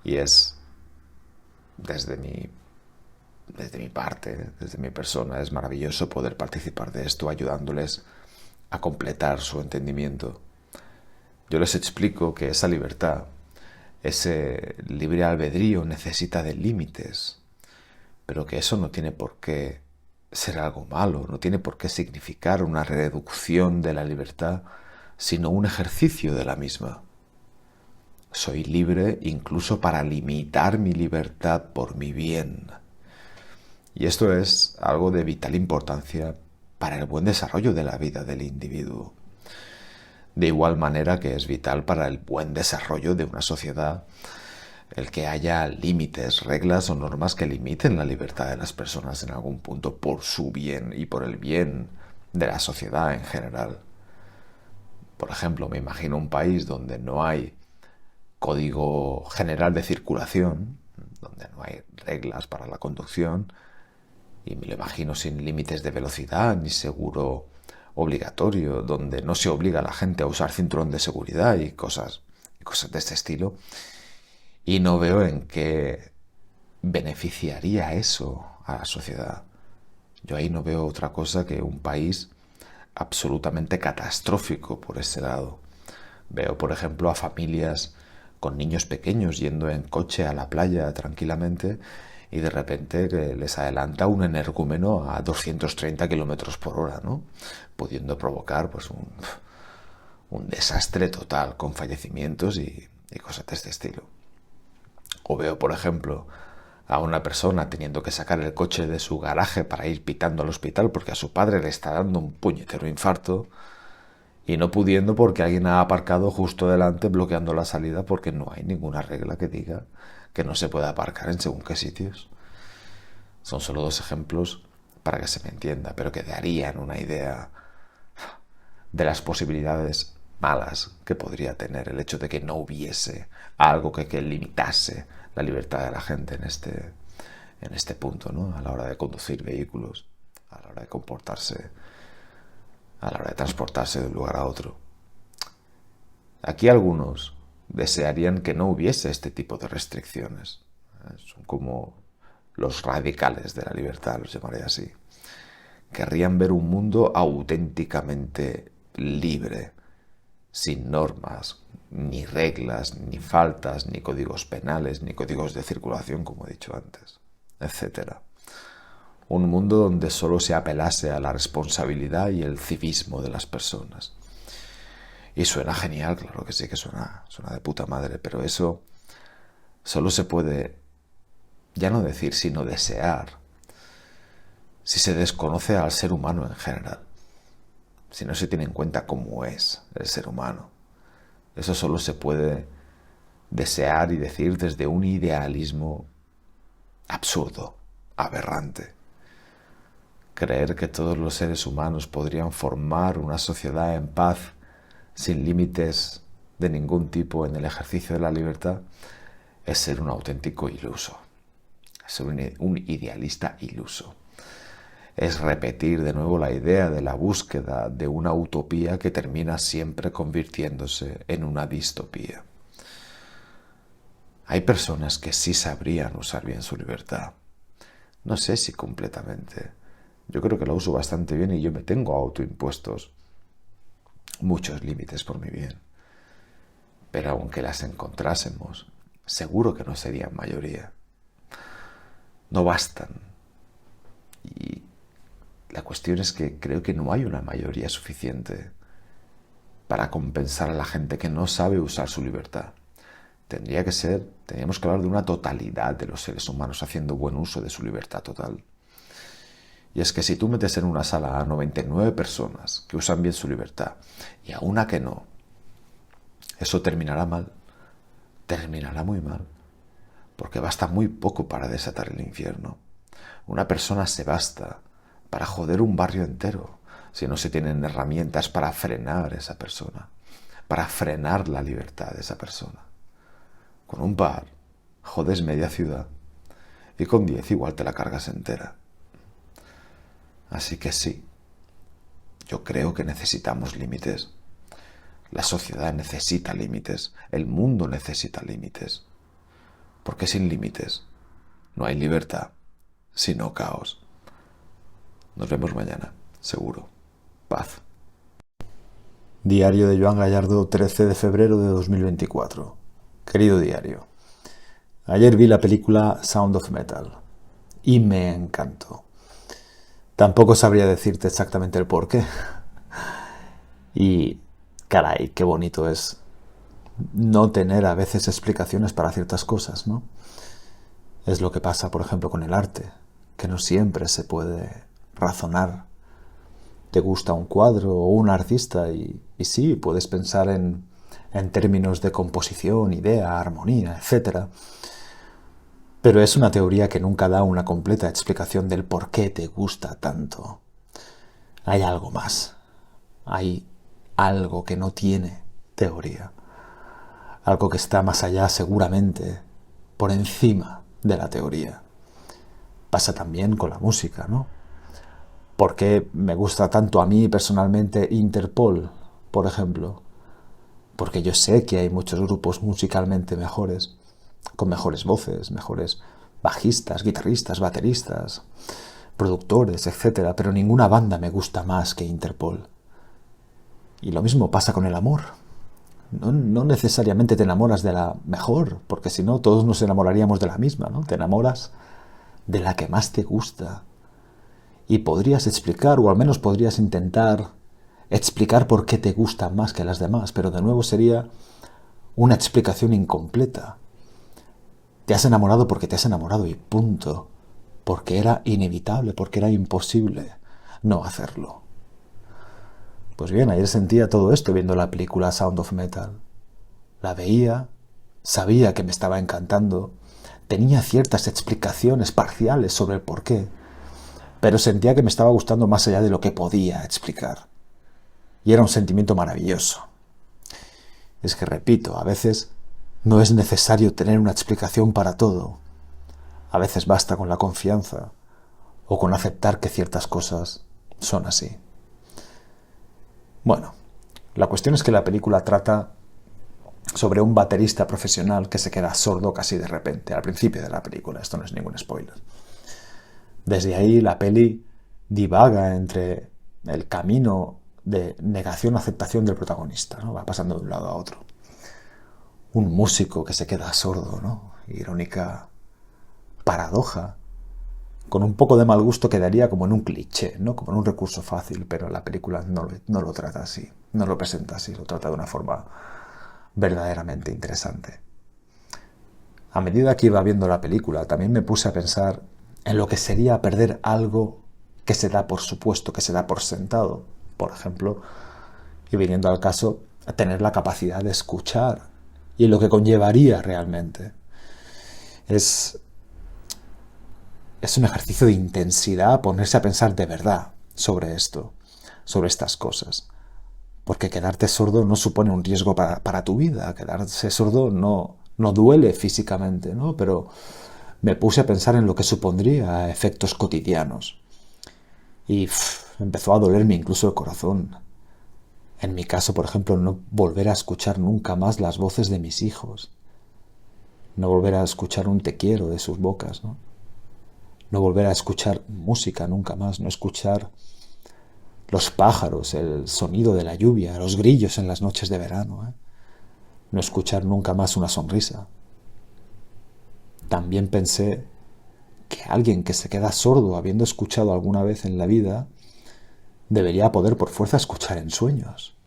Y es, desde mi parte, desde mi persona, es maravilloso poder participar de esto ayudándoles a completar su entendimiento. Yo les explico que esa libertad, ese libre albedrío necesita de límites, pero que eso no tiene por qué ser algo malo, no tiene por qué significar una reducción de la libertad, sino un ejercicio de la misma. Soy libre incluso para limitar mi libertad por mi bien. Y esto es algo de vital importancia para el buen desarrollo de la vida del individuo. De igual manera que es vital para el buen desarrollo de una sociedad el que haya límites, reglas o normas que limiten la libertad de las personas en algún punto por su bien y por el bien de la sociedad en general. Por ejemplo, me imagino un país donde no hay código general de circulación, donde no hay reglas para la conducción, y me lo imagino sin límites de velocidad ni seguro obligatorio, donde no se obliga a la gente a usar cinturón de seguridad y cosas de este estilo. Y no veo en qué beneficiaría eso a la sociedad. Yo ahí no veo otra cosa que un país absolutamente catastrófico por ese lado. Veo, por ejemplo, a familias con niños pequeños yendo en coche a la playa tranquilamente y de repente les adelanta un energúmeno a 230 kilómetros por hora, ¿no? Pudiendo provocar pues un desastre total con fallecimientos y cosas de este estilo. O veo, por ejemplo, a una persona teniendo que sacar el coche de su garaje para ir pitando al hospital porque a su padre le está dando un puñetero infarto y no pudiendo porque alguien ha aparcado justo delante bloqueando la salida porque no hay ninguna regla que diga que no se pueda aparcar en según qué sitios. Son solo dos ejemplos para que se me entienda, pero que darían una idea de las posibilidades malas que podría tener el hecho de que no hubiese algo que limitase la libertad de la gente en este punto, ¿no? A la hora de conducir vehículos, a la hora de comportarse, a la hora de transportarse de un lugar a otro. Aquí algunos desearían que no hubiese este tipo de restricciones. Son como los radicales de la libertad, los llamaré así. Querrían ver un mundo auténticamente libre, sin normas, ni reglas, ni faltas, ni códigos penales, ni códigos de circulación, como he dicho antes, etc. Un mundo donde solo se apelase a la responsabilidad y el civismo de las personas. Y suena genial, claro que sí que suena de puta madre, pero eso solo se puede, ya no decir, sino desear, si se desconoce al ser humano en general, si no se tiene en cuenta cómo es el ser humano. Eso solo se puede desear y decir desde un idealismo absurdo, aberrante. Creer que todos los seres humanos podrían formar una sociedad en paz, sin límites de ningún tipo en el ejercicio de la libertad, es ser un auténtico iluso, es ser un idealista iluso. Es repetir de nuevo la idea de la búsqueda de una utopía que termina siempre convirtiéndose en una distopía. Hay personas que sí sabrían usar bien su libertad. No sé si completamente. Yo creo que la uso bastante bien y yo me tengo autoimpuestos muchos límites por mi bien. Pero aunque las encontrásemos, seguro que no serían mayoría. No bastan. Y la cuestión es que creo que no hay una mayoría suficiente para compensar a la gente que no sabe usar su libertad. Tendría que ser Teníamos que hablar de una totalidad de los seres humanos haciendo buen uso de su libertad total. Y es que si tú metes en una sala a 99 personas que usan bien su libertad y a una que no, eso terminará mal, terminará muy mal, porque basta muy poco para desatar el infierno. Una persona se basta para joder un barrio entero si no se tienen herramientas para frenar a esa persona, para frenar la libertad de esa persona. Con un par jodes media ciudad y con 10 igual te la cargas entera. Así que sí, yo creo que necesitamos límites. La sociedad necesita límites, el mundo necesita límites. Porque sin límites no hay libertad, sino caos. Nos vemos mañana, seguro. Paz. Diario de Joan Gallardo, 13 de febrero de 2024. Querido diario, ayer vi la película Sound of Metal y me encantó. Tampoco sabría decirte exactamente el porqué. Y, caray, qué bonito es no tener a veces explicaciones para ciertas cosas, ¿no? Es lo que pasa, por ejemplo, con el arte, que no siempre se puede razonar. Te gusta un cuadro o un artista y sí, puedes pensar en términos de composición, idea, armonía, etc. Pero es una teoría que nunca da una completa explicación del por qué te gusta tanto. Hay algo más. Hay algo que no tiene teoría. Algo que está más allá, seguramente, por encima de la teoría. Pasa también con la música, ¿no? ¿Por qué me gusta tanto a mí personalmente Interpol, por ejemplo? Porque yo sé que hay muchos grupos musicalmente mejores, con mejores voces, mejores bajistas, guitarristas, bateristas, productores, etc. Pero ninguna banda me gusta más que Interpol. Y lo mismo pasa con el amor. No necesariamente te enamoras de la mejor, porque si no todos nos enamoraríamos de la misma, ¿no? Te enamoras de la que más te gusta. Y podrías explicar, o al menos podrías intentar explicar por qué te gustan más que las demás, pero de nuevo sería una explicación incompleta. Te has enamorado porque te has enamorado y punto. Porque era inevitable, porque era imposible no hacerlo. Pues bien, ayer sentía todo esto viendo la película Sound of Metal. La veía, sabía que me estaba encantando, tenía ciertas explicaciones parciales sobre el porqué, pero sentía que me estaba gustando más allá de lo que podía explicar. Y era un sentimiento maravilloso. Es que, repito, a veces no es necesario tener una explicación para todo. A veces basta con la confianza o con aceptar que ciertas cosas son así. Bueno, la cuestión es que la película trata sobre un baterista profesional que se queda sordo casi de repente, al principio de la película. Esto no es ningún spoiler. Desde ahí la peli divaga entre el camino de negación-aceptación del protagonista, ¿no? Va pasando de un lado a otro. Un músico que se queda sordo, ¿no? Irónica paradoja. Con un poco de mal gusto quedaría como en un cliché, ¿no? Como en un recurso fácil, pero la película no lo trata así, no lo presenta así, lo trata de una forma verdaderamente interesante. A medida que iba viendo la película, también me puse a pensar en lo que sería perder algo que se da por supuesto, que se da por sentado. Por ejemplo, y viniendo al caso, tener la capacidad de escuchar y lo que conllevaría realmente. Es un ejercicio de intensidad ponerse a pensar de verdad sobre esto, sobre estas cosas. Porque quedarte sordo no supone un riesgo para tu vida. Quedarse sordo no duele físicamente, ¿no? Pero me puse a pensar en lo que supondría a efectos cotidianos. Y empezó a dolerme incluso el corazón. En mi caso, por ejemplo, no volver a escuchar nunca más las voces de mis hijos. No volver a escuchar un te quiero de sus bocas, ¿no? No volver a escuchar música nunca más, no escuchar los pájaros, el sonido de la lluvia, los grillos en las noches de verano, ¿eh? No escuchar nunca más una sonrisa. También pensé que alguien que se queda sordo habiendo escuchado alguna vez en la vida debería poder por fuerza escuchar en sueños.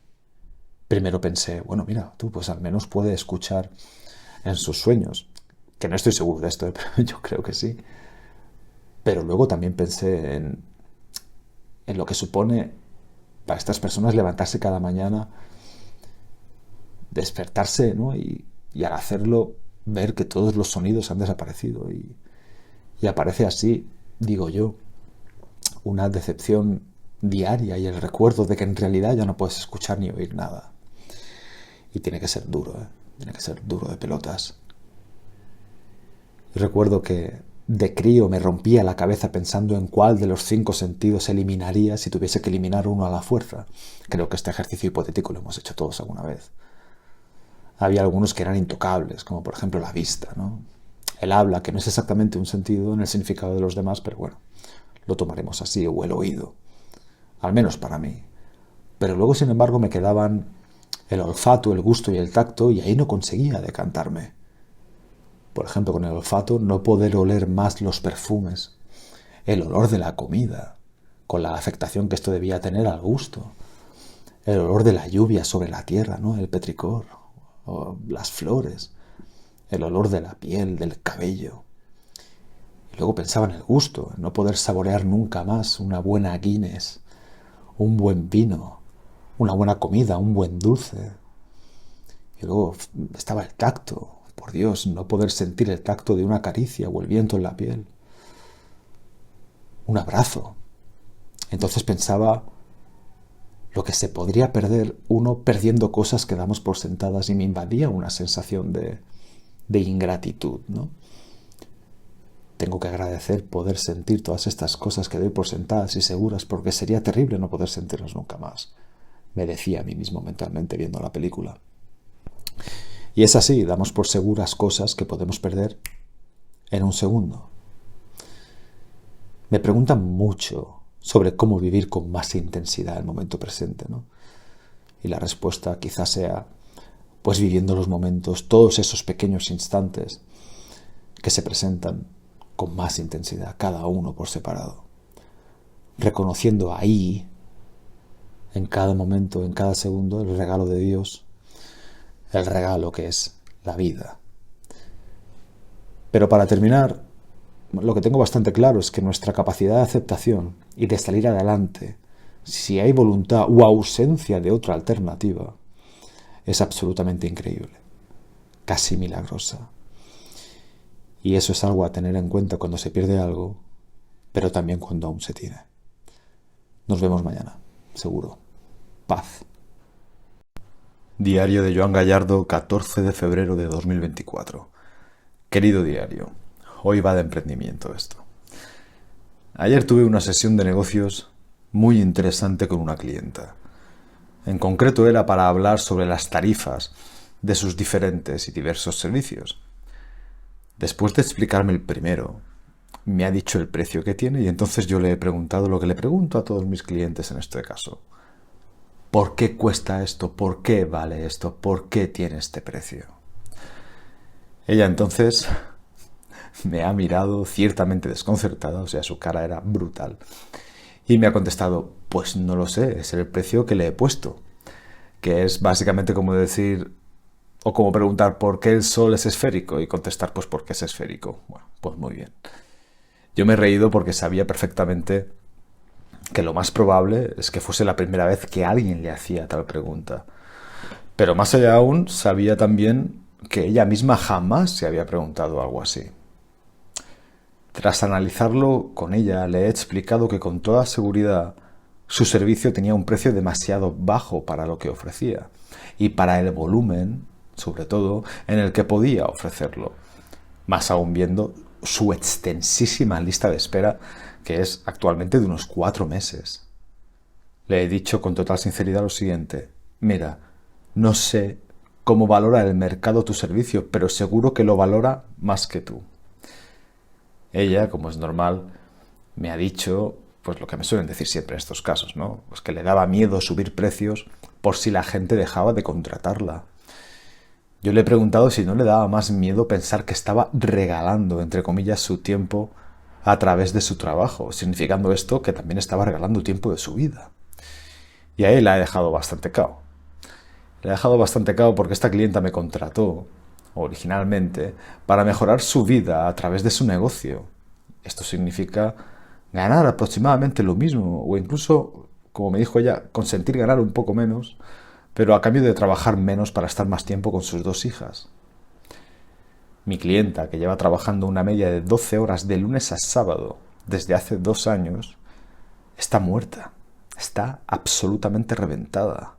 Primero pensé, bueno, mira, tú pues al menos puedes escuchar en sus sueños. que no estoy seguro de esto, pero yo creo que sí. Pero luego también pensé en lo que supone para estas personas levantarse cada mañana, despertarse, ¿no? Y al hacerlo ver que todos los sonidos han desaparecido y aparece así, digo yo, una decepción diaria y el recuerdo de que en realidad ya no puedes escuchar ni oír nada. Y tiene que ser duro, ¿eh? Tiene que ser duro de pelotas. Y recuerdo que de crío me rompía la cabeza pensando en cuál de los 5 sentidos eliminaría si tuviese que eliminar uno a la fuerza. Creo que este ejercicio hipotético lo hemos hecho todos alguna vez. Había algunos que eran intocables, como por ejemplo la vista, ¿no? El habla, que no es exactamente un sentido en el significado de los demás, pero bueno, lo tomaremos así, o el oído. Al menos para mí. Pero luego, sin embargo, me quedaban el olfato, el gusto y el tacto, y ahí no conseguía decantarme. Por ejemplo, con el olfato, no poder oler más los perfumes, el olor de la comida, con la afectación que esto debía tener al gusto, el olor de la lluvia sobre la tierra, ¿no? El petricor, o las flores, el olor de la piel, del cabello. Y luego pensaba en el gusto, en no poder saborear nunca más una buena Guinness, un buen vino, una buena comida, un buen dulce. Y luego estaba el tacto. Por Dios, no poder sentir el tacto de una caricia o el viento en la piel. Un abrazo. Entonces pensaba lo que se podría perder uno perdiendo cosas que damos por sentadas y me invadía una sensación de ingratitud, ¿no? Tengo que agradecer poder sentir todas estas cosas que doy por sentadas y seguras porque sería terrible no poder sentirlas nunca más. Me decía a mí mismo mentalmente viendo la película. Y es así, damos por seguras cosas que podemos perder en un segundo. Me preguntan mucho sobre cómo vivir con más intensidad el momento presente, ¿no? Y la respuesta quizás sea, pues viviendo los momentos, todos esos pequeños instantes que se presentan con más intensidad, cada uno por separado. Reconociendo ahí, en cada momento, en cada segundo, el regalo de Dios, el regalo que es la vida. Pero para terminar, lo que tengo bastante claro es que nuestra capacidad de aceptación y de salir adelante, si hay voluntad u ausencia de otra alternativa, es absolutamente increíble, casi milagrosa. Y eso es algo a tener en cuenta cuando se pierde algo, pero también cuando aún se tiene. Nos vemos mañana, seguro. Paz. Diario de Joan Gallardo, 14 de febrero de 2024. Querido diario, hoy va de emprendimiento esto. Ayer tuve una sesión de negocios muy interesante con una clienta. En concreto era para hablar sobre las tarifas de sus diferentes y diversos servicios. Después de explicarme el primero, me ha dicho el precio que tiene y entonces yo le he preguntado lo que le pregunto a todos mis clientes en este caso. ¿Por qué cuesta esto? ¿Por qué vale esto? ¿Por qué tiene este precio? Ella entonces me ha mirado ciertamente desconcertada, o sea, su cara era brutal, y me ha contestado, pues no lo sé, es el precio que le he puesto, que es básicamente como decir, o como preguntar por qué el sol es esférico y contestar, pues porque es esférico. Bueno, pues muy bien. Yo me he reído porque sabía perfectamente que lo más probable es que fuese la primera vez que alguien le hacía tal pregunta. Pero más allá aún, sabía también que ella misma jamás se había preguntado algo así. Tras analizarlo con ella, le he explicado que con toda seguridad su servicio tenía un precio demasiado bajo para lo que ofrecía y para el volumen, sobre todo, en el que podía ofrecerlo. Más aún viendo su extensísima lista de espera, que es actualmente de unos 4 meses. Le he dicho con total sinceridad lo siguiente: mira, no sé cómo valora el mercado tu servicio, pero seguro que lo valora más que tú. Ella, como es normal, me ha dicho, pues lo que me suelen decir siempre en estos casos, ¿no? Pues que le daba miedo subir precios por si la gente dejaba de contratarla. Yo le he preguntado si no le daba más miedo pensar que estaba regalando, entre comillas, su tiempo a través de su trabajo, significando esto que también estaba regalando tiempo de su vida. Y a él la he dejado bastante cao. Le he dejado bastante cao porque esta clienta me contrató originalmente, para mejorar su vida a través de su negocio. Esto significa ganar aproximadamente lo mismo, o incluso, como me dijo ella, consentir ganar un poco menos, pero a cambio de trabajar menos para estar más tiempo con sus 2 hijas. Mi clienta, que lleva trabajando una media de 12 horas de lunes a sábado desde hace 2 años, está muerta, está absolutamente reventada.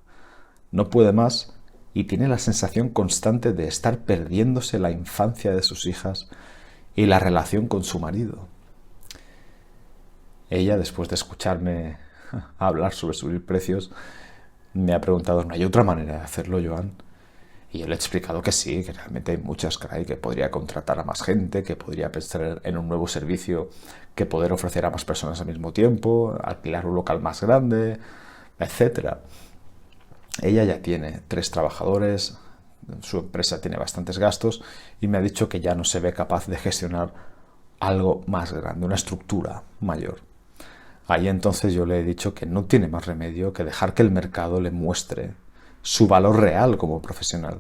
No puede más y tiene la sensación constante de estar perdiéndose la infancia de sus hijas y la relación con su marido. Ella, después de escucharme hablar sobre subir precios, me ha preguntado, ¿no hay otra manera de hacerlo, Joan? Y yo le he explicado que sí, que realmente hay muchas, caray, que podría contratar a más gente, que podría pensar en un nuevo servicio, que poder ofrecer a más personas al mismo tiempo, alquilar un local más grande, etc. Ella ya tiene 3 trabajadores, su empresa tiene bastantes gastos y me ha dicho que ya no se ve capaz de gestionar algo más grande, una estructura mayor. Ahí entonces yo le he dicho que no tiene más remedio que dejar que el mercado le muestre su valor real como profesional,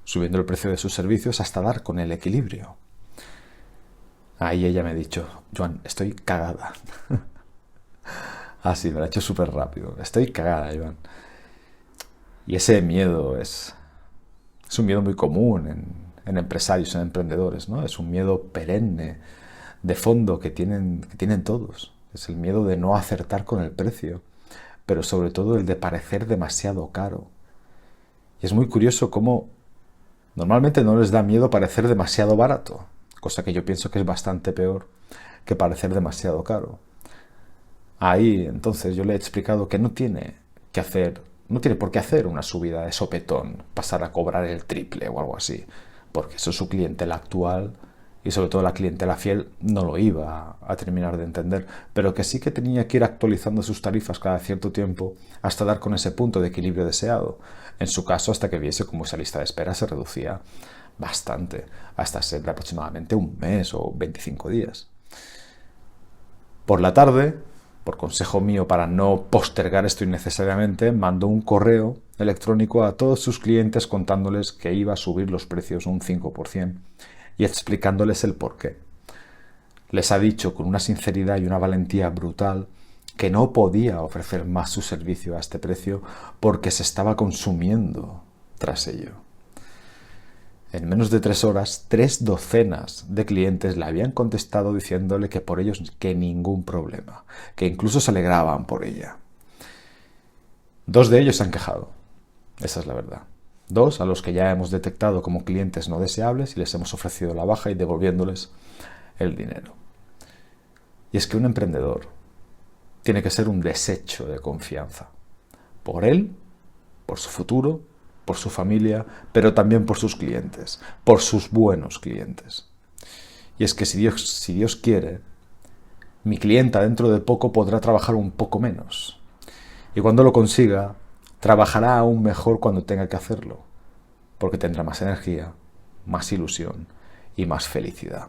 subiendo el precio de sus servicios hasta dar con el equilibrio. Ahí ella me ha dicho, Joan, estoy cagada. Así, me lo ha hecho súper rápido. Estoy cagada, Joan. Y ese miedo es un miedo muy común en empresarios, en emprendedores, ¿no? Es un miedo perenne, de fondo, que tienen todos. Es el miedo de no acertar con el precio, pero sobre todo el de parecer demasiado caro. Y es muy curioso cómo normalmente no les da miedo parecer demasiado barato, cosa que yo pienso que es bastante peor que parecer demasiado caro. Ahí entonces yo le he explicado que no tiene por qué hacer una subida de sopetón, pasar a cobrar el triple o algo así, porque eso su clientela actual y sobre todo la clientela fiel no lo iba a terminar de entender, pero que sí que tenía que ir actualizando sus tarifas cada cierto tiempo hasta dar con ese punto de equilibrio deseado. En su caso, hasta que viese cómo esa lista de espera se reducía bastante, hasta ser de aproximadamente un mes o 25 días. Por la tarde, por consejo mío para no postergar esto innecesariamente, mandó un correo electrónico a todos sus clientes contándoles que iba a subir los precios un 5% y explicándoles el porqué. Les ha dicho con una sinceridad y una valentía brutal que no podía ofrecer más su servicio a este precio porque se estaba consumiendo tras ello. En menos de 3 horas, 3 docenas de clientes le habían contestado diciéndole que por ellos que ningún problema, que incluso se alegraban por ella. 2 de ellos se han quejado, esa es la verdad. 2 a los que ya hemos detectado como clientes no deseables y les hemos ofrecido la baja y devolviéndoles el dinero. Y es que un emprendedor tiene que ser un desecho de confianza. Por él, por su futuro, por su familia, pero también por sus clientes, por sus buenos clientes. Y es que si Dios quiere, mi clienta dentro de poco podrá trabajar un poco menos. Y cuando lo consiga, trabajará aún mejor cuando tenga que hacerlo, porque tendrá más energía, más ilusión y más felicidad.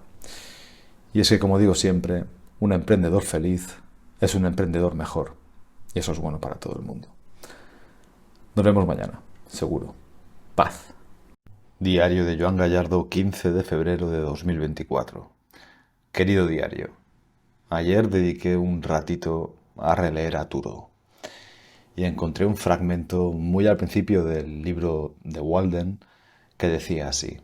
Y es que, como digo siempre, un emprendedor feliz es un emprendedor mejor. Y eso es bueno para todo el mundo. Nos vemos mañana, seguro. Paz. Diario de Joan Gallardo, 15 de febrero de 2024. Querido diario, ayer dediqué un ratito a releer a Thoreau y encontré un fragmento muy al principio del libro de Walden que decía así: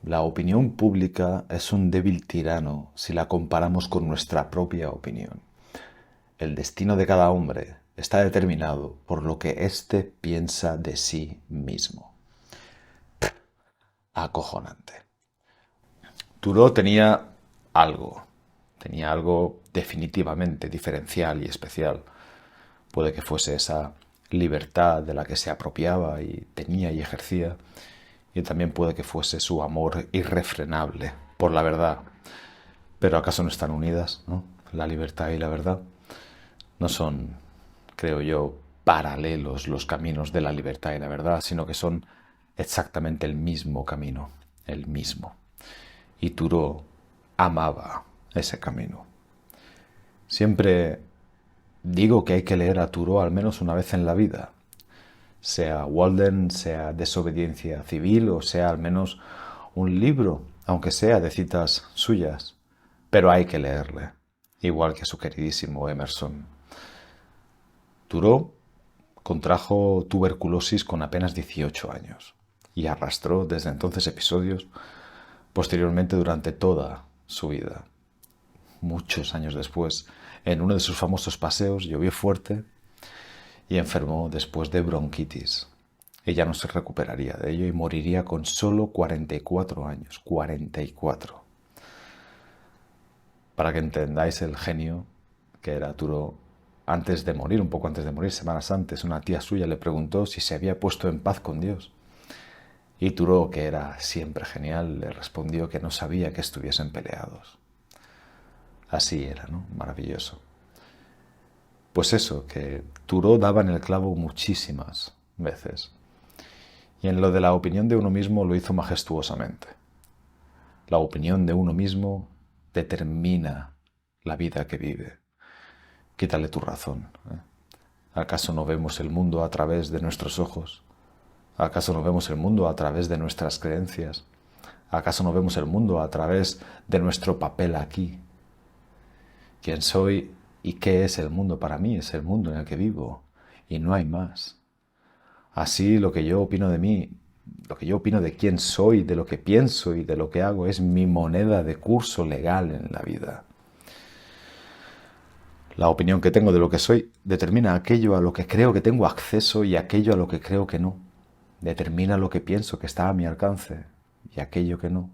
la opinión pública es un débil tirano si la comparamos con nuestra propia opinión. El destino de cada hombre está determinado por lo que éste piensa de sí mismo. Acojonante. Thoreau tenía algo definitivamente diferencial y especial. Puede que fuese esa libertad de la que se apropiaba y tenía y ejercía, y también puede que fuese su amor irrefrenable por la verdad. Pero ¿acaso no están unidas, no? La libertad y la verdad no son, creo yo, paralelos los caminos de la libertad y la verdad, sino que son exactamente el mismo camino, el mismo. Y Thoreau amaba ese camino. Siempre digo que hay que leer a Thoreau al menos una vez en la vida, sea Walden, sea Desobediencia Civil o sea al menos un libro, aunque sea de citas suyas, pero hay que leerle, igual que a su queridísimo Emerson. Thoreau contrajo tuberculosis con apenas 18 años y arrastró desde entonces episodios posteriormente durante toda su vida. Muchos años después, en uno de sus famosos paseos, llovió fuerte y enfermó después de bronquitis. Ella no se recuperaría de ello y moriría con solo 44 años. 44. Para que entendáis el genio que era Thoreau, antes de morir, un poco antes de morir, semanas antes, una tía suya le preguntó si se había puesto en paz con Dios. Y Thoreau, que era siempre genial, le respondió que no sabía que estuviesen peleados. Así era, ¿no? Maravilloso. Pues eso, que Thoreau daba en el clavo muchísimas veces. Y en lo de la opinión de uno mismo lo hizo majestuosamente. La opinión de uno mismo determina la vida que vive. Quítale tu razón, ¿eh? ¿Acaso no vemos el mundo a través de nuestros ojos? ¿Acaso no vemos el mundo a través de nuestras creencias? ¿Acaso no vemos el mundo a través de nuestro papel aquí? ¿Quién soy y qué es el mundo para mí? Es el mundo en el que vivo y no hay más. Así lo que yo opino de mí, lo que yo opino de quién soy, de lo que pienso y de lo que hago es mi moneda de curso legal en la vida. La opinión que tengo de lo que soy determina aquello a lo que creo que tengo acceso y aquello a lo que creo que no. Determina lo que pienso que está a mi alcance y aquello que no.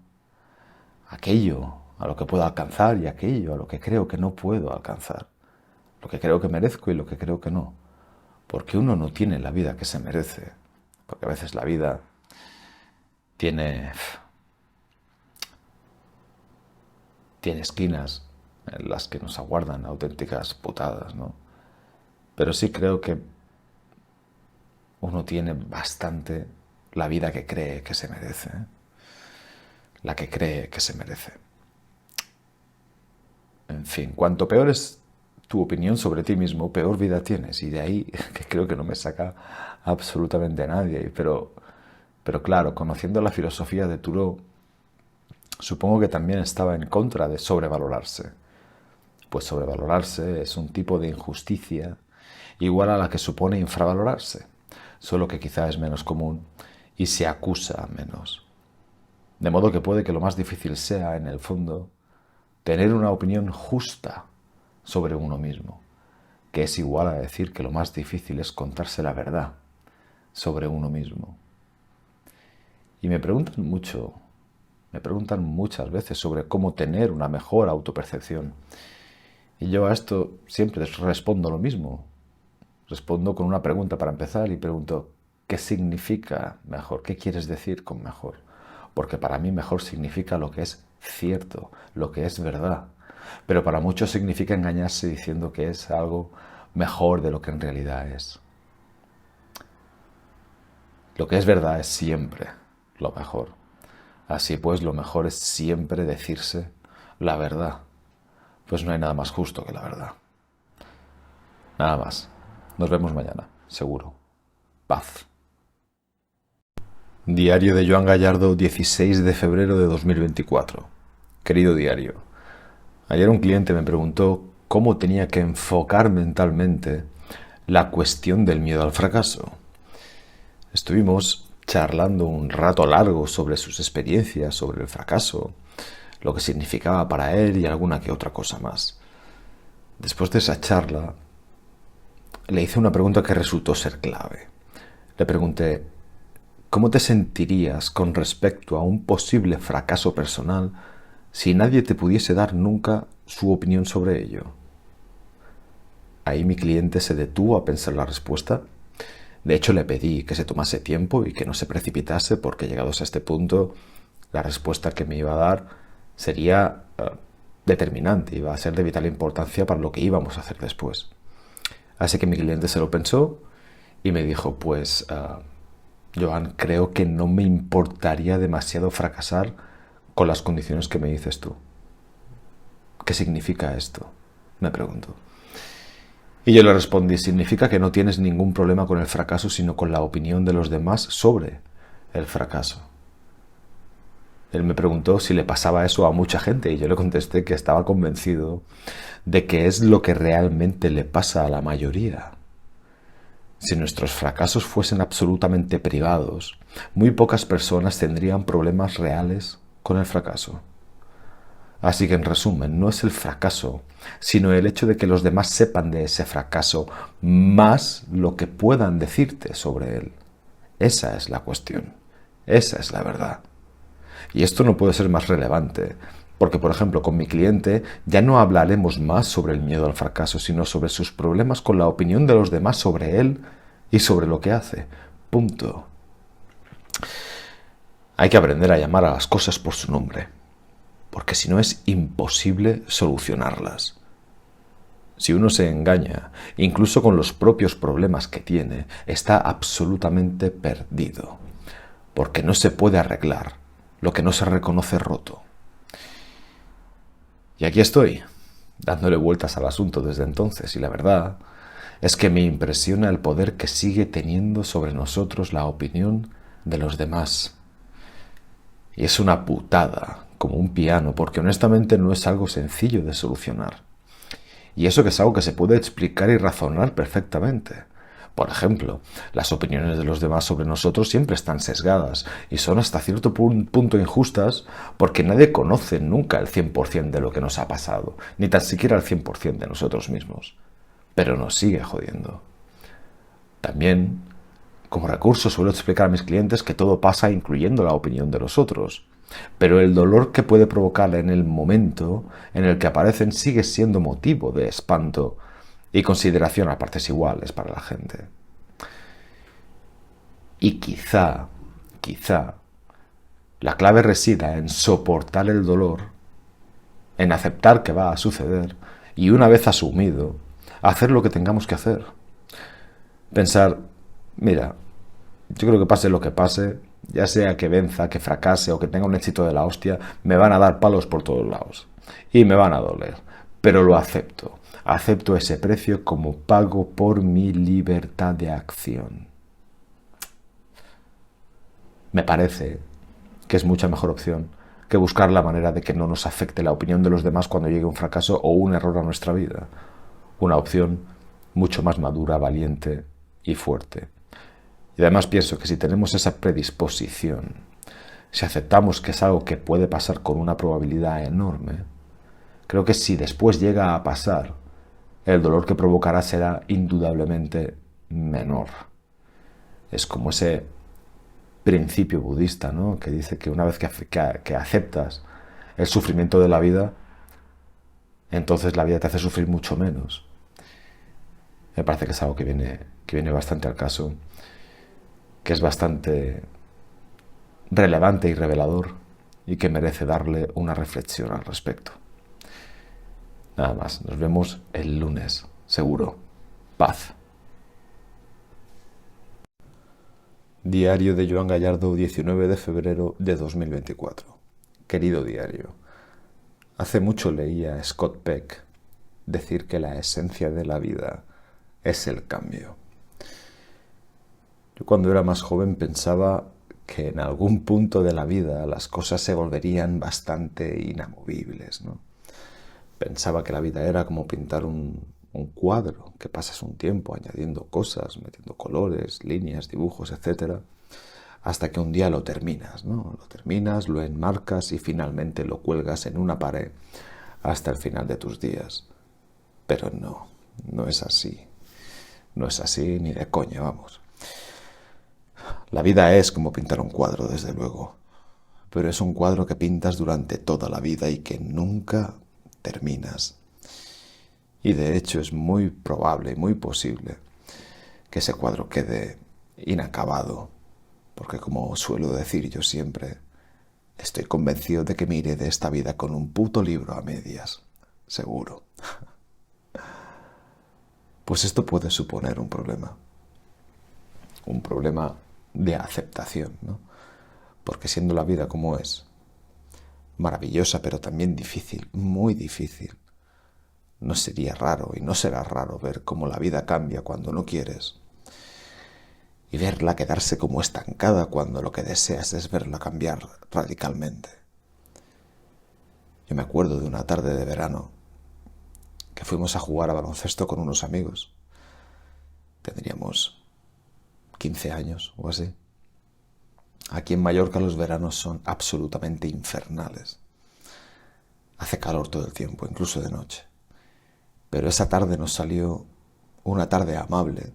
Aquello a lo que puedo alcanzar y aquello a lo que creo que no puedo alcanzar. Lo que creo que merezco y lo que creo que no. Porque uno no tiene la vida que se merece. Porque a veces la vida tiene esquinas en las que nos aguardan auténticas putadas, ¿no? Pero sí creo que uno tiene bastante la vida que cree que se merece, ¿eh? La que cree que se merece. En fin, cuanto peor es tu opinión sobre ti mismo, peor vida tienes. Y de ahí que creo que no me saca absolutamente nadie. Pero claro, conociendo la filosofía de Thoreau, supongo que también estaba en contra de sobrevalorarse. Pues sobrevalorarse es un tipo de injusticia igual a la que supone infravalorarse, solo que quizá es menos común y se acusa menos. De modo que puede que lo más difícil sea, en el fondo, tener una opinión justa sobre uno mismo, que es igual a decir que lo más difícil es contarse la verdad sobre uno mismo. Y me preguntan muchas veces sobre cómo tener una mejor autopercepción. Y yo a esto siempre respondo lo mismo. Respondo con una pregunta para empezar y pregunto, ¿qué significa mejor? ¿Qué quieres decir con mejor? Porque para mí mejor significa lo que es cierto, lo que es verdad. Pero para muchos significa engañarse diciendo que es algo mejor de lo que en realidad es. Lo que es verdad es siempre lo mejor. Así pues, lo mejor es siempre decirse la verdad. Pues no hay nada más justo que la verdad. Nada más. Nos vemos mañana, seguro. Paz. Diario de Joan Gallardo, 16 de febrero de 2024. Querido diario, ayer un cliente me preguntó cómo tenía que enfocar mentalmente la cuestión del miedo al fracaso. Estuvimos charlando un rato largo sobre sus experiencias, sobre el fracaso, lo que significaba para él y alguna que otra cosa más. Después de esa charla, le hice una pregunta que resultó ser clave. Le pregunté, ¿cómo te sentirías con respecto a un posible fracaso personal si nadie te pudiese dar nunca su opinión sobre ello? Ahí mi cliente se detuvo a pensar la respuesta. De hecho, le pedí que se tomase tiempo y que no se precipitase porque llegados a este punto, la respuesta que me iba a dar sería determinante, iba a ser de vital importancia para lo que íbamos a hacer después. Así que mi cliente se lo pensó y me dijo, pues, Joan, creo que no me importaría demasiado fracasar con las condiciones que me dices tú. ¿Qué significa esto?, me preguntó. Y yo le respondí, significa que no tienes ningún problema con el fracaso, sino con la opinión de los demás sobre el fracaso. Él me preguntó si le pasaba eso a mucha gente y yo le contesté que estaba convencido de que es lo que realmente le pasa a la mayoría. Si nuestros fracasos fuesen absolutamente privados, muy pocas personas tendrían problemas reales con el fracaso. Así que en resumen, no es el fracaso, sino el hecho de que los demás sepan de ese fracaso más lo que puedan decirte sobre él. Esa es la cuestión, esa es la verdad. Y esto no puede ser más relevante, porque por ejemplo con mi cliente ya no hablaremos más sobre el miedo al fracaso, sino sobre sus problemas con la opinión de los demás sobre él y sobre lo que hace. Punto. Hay que aprender a llamar a las cosas por su nombre, porque si no es imposible solucionarlas. Si uno se engaña, incluso con los propios problemas que tiene, está absolutamente perdido, porque no se puede arreglar lo que no se reconoce roto. Y aquí estoy, dándole vueltas al asunto desde entonces, y la verdad es que me impresiona el poder que sigue teniendo sobre nosotros la opinión de los demás. Y es una putada, como un piano, porque honestamente no es algo sencillo de solucionar. Y eso que es algo que se puede explicar y razonar perfectamente. Por ejemplo, las opiniones de los demás sobre nosotros siempre están sesgadas y son hasta cierto punto injustas porque nadie conoce nunca el 100% de lo que nos ha pasado, ni tan siquiera el 100% de nosotros mismos. Pero nos sigue jodiendo. También, como recurso, suelo explicar a mis clientes que todo pasa incluyendo la opinión de los otros. Pero el dolor que puede provocar en el momento en el que aparecen sigue siendo motivo de espanto y consideración a partes iguales para la gente. Y quizá, la clave resida en soportar el dolor, en aceptar que va a suceder y una vez asumido, hacer lo que tengamos que hacer. Pensar, mira, yo creo que pase lo que pase, ya sea que venza, que fracase o que tenga un éxito de la hostia, me van a dar palos por todos lados y me van a doler, pero lo acepto. Acepto ese precio como pago por mi libertad de acción. Me parece que es mucha mejor opción que buscar la manera de que no nos afecte la opinión de los demás cuando llegue un fracaso o un error a nuestra vida. Una opción mucho más madura, valiente y fuerte. Y además pienso que si tenemos esa predisposición, si aceptamos que es algo que puede pasar con una probabilidad enorme, creo que si después llega a pasar, el dolor que provocará será indudablemente menor. Es como ese principio budista, ¿no?, que dice que una vez que aceptas el sufrimiento de la vida, entonces la vida te hace sufrir mucho menos. Me parece que es algo que viene bastante al caso, que es bastante relevante y revelador y que merece darle una reflexión al respecto. Nada más, nos vemos el lunes, seguro. Paz. Diario de Joan Gallardo, 19 de febrero de 2024. Querido diario, hace mucho leí a Scott Peck decir que la esencia de la vida es el cambio. Yo cuando era más joven pensaba que en algún punto de la vida las cosas se volverían bastante inamovibles, ¿no? Pensaba que la vida era como pintar un cuadro, que pasas un tiempo añadiendo cosas, metiendo colores, líneas, dibujos, etc., hasta que un día lo terminas, ¿no? Lo terminas, lo enmarcas y finalmente lo cuelgas en una pared hasta el final de tus días. Pero no es así. No es así ni de coña, vamos. La vida es como pintar un cuadro, desde luego, pero es un cuadro que pintas durante toda la vida y que nunca terminas. Y de hecho es muy probable y muy posible que ese cuadro quede inacabado, porque como suelo decir yo siempre, estoy convencido de que me iré de esta vida con un puto libro a medias, seguro. Pues esto puede suponer un problema de aceptación, ¿no? Porque siendo la vida como es, maravillosa pero también difícil, muy difícil, no sería raro y no será raro ver cómo la vida cambia cuando no quieres y verla quedarse como estancada cuando lo que deseas es verla cambiar radicalmente. Yo me acuerdo de una tarde de verano que fuimos a jugar a baloncesto con unos amigos. Tendríamos 15 años o así. Aquí en Mallorca los veranos son absolutamente infernales. Hace calor todo el tiempo, incluso de noche. Pero esa tarde nos salió una tarde amable,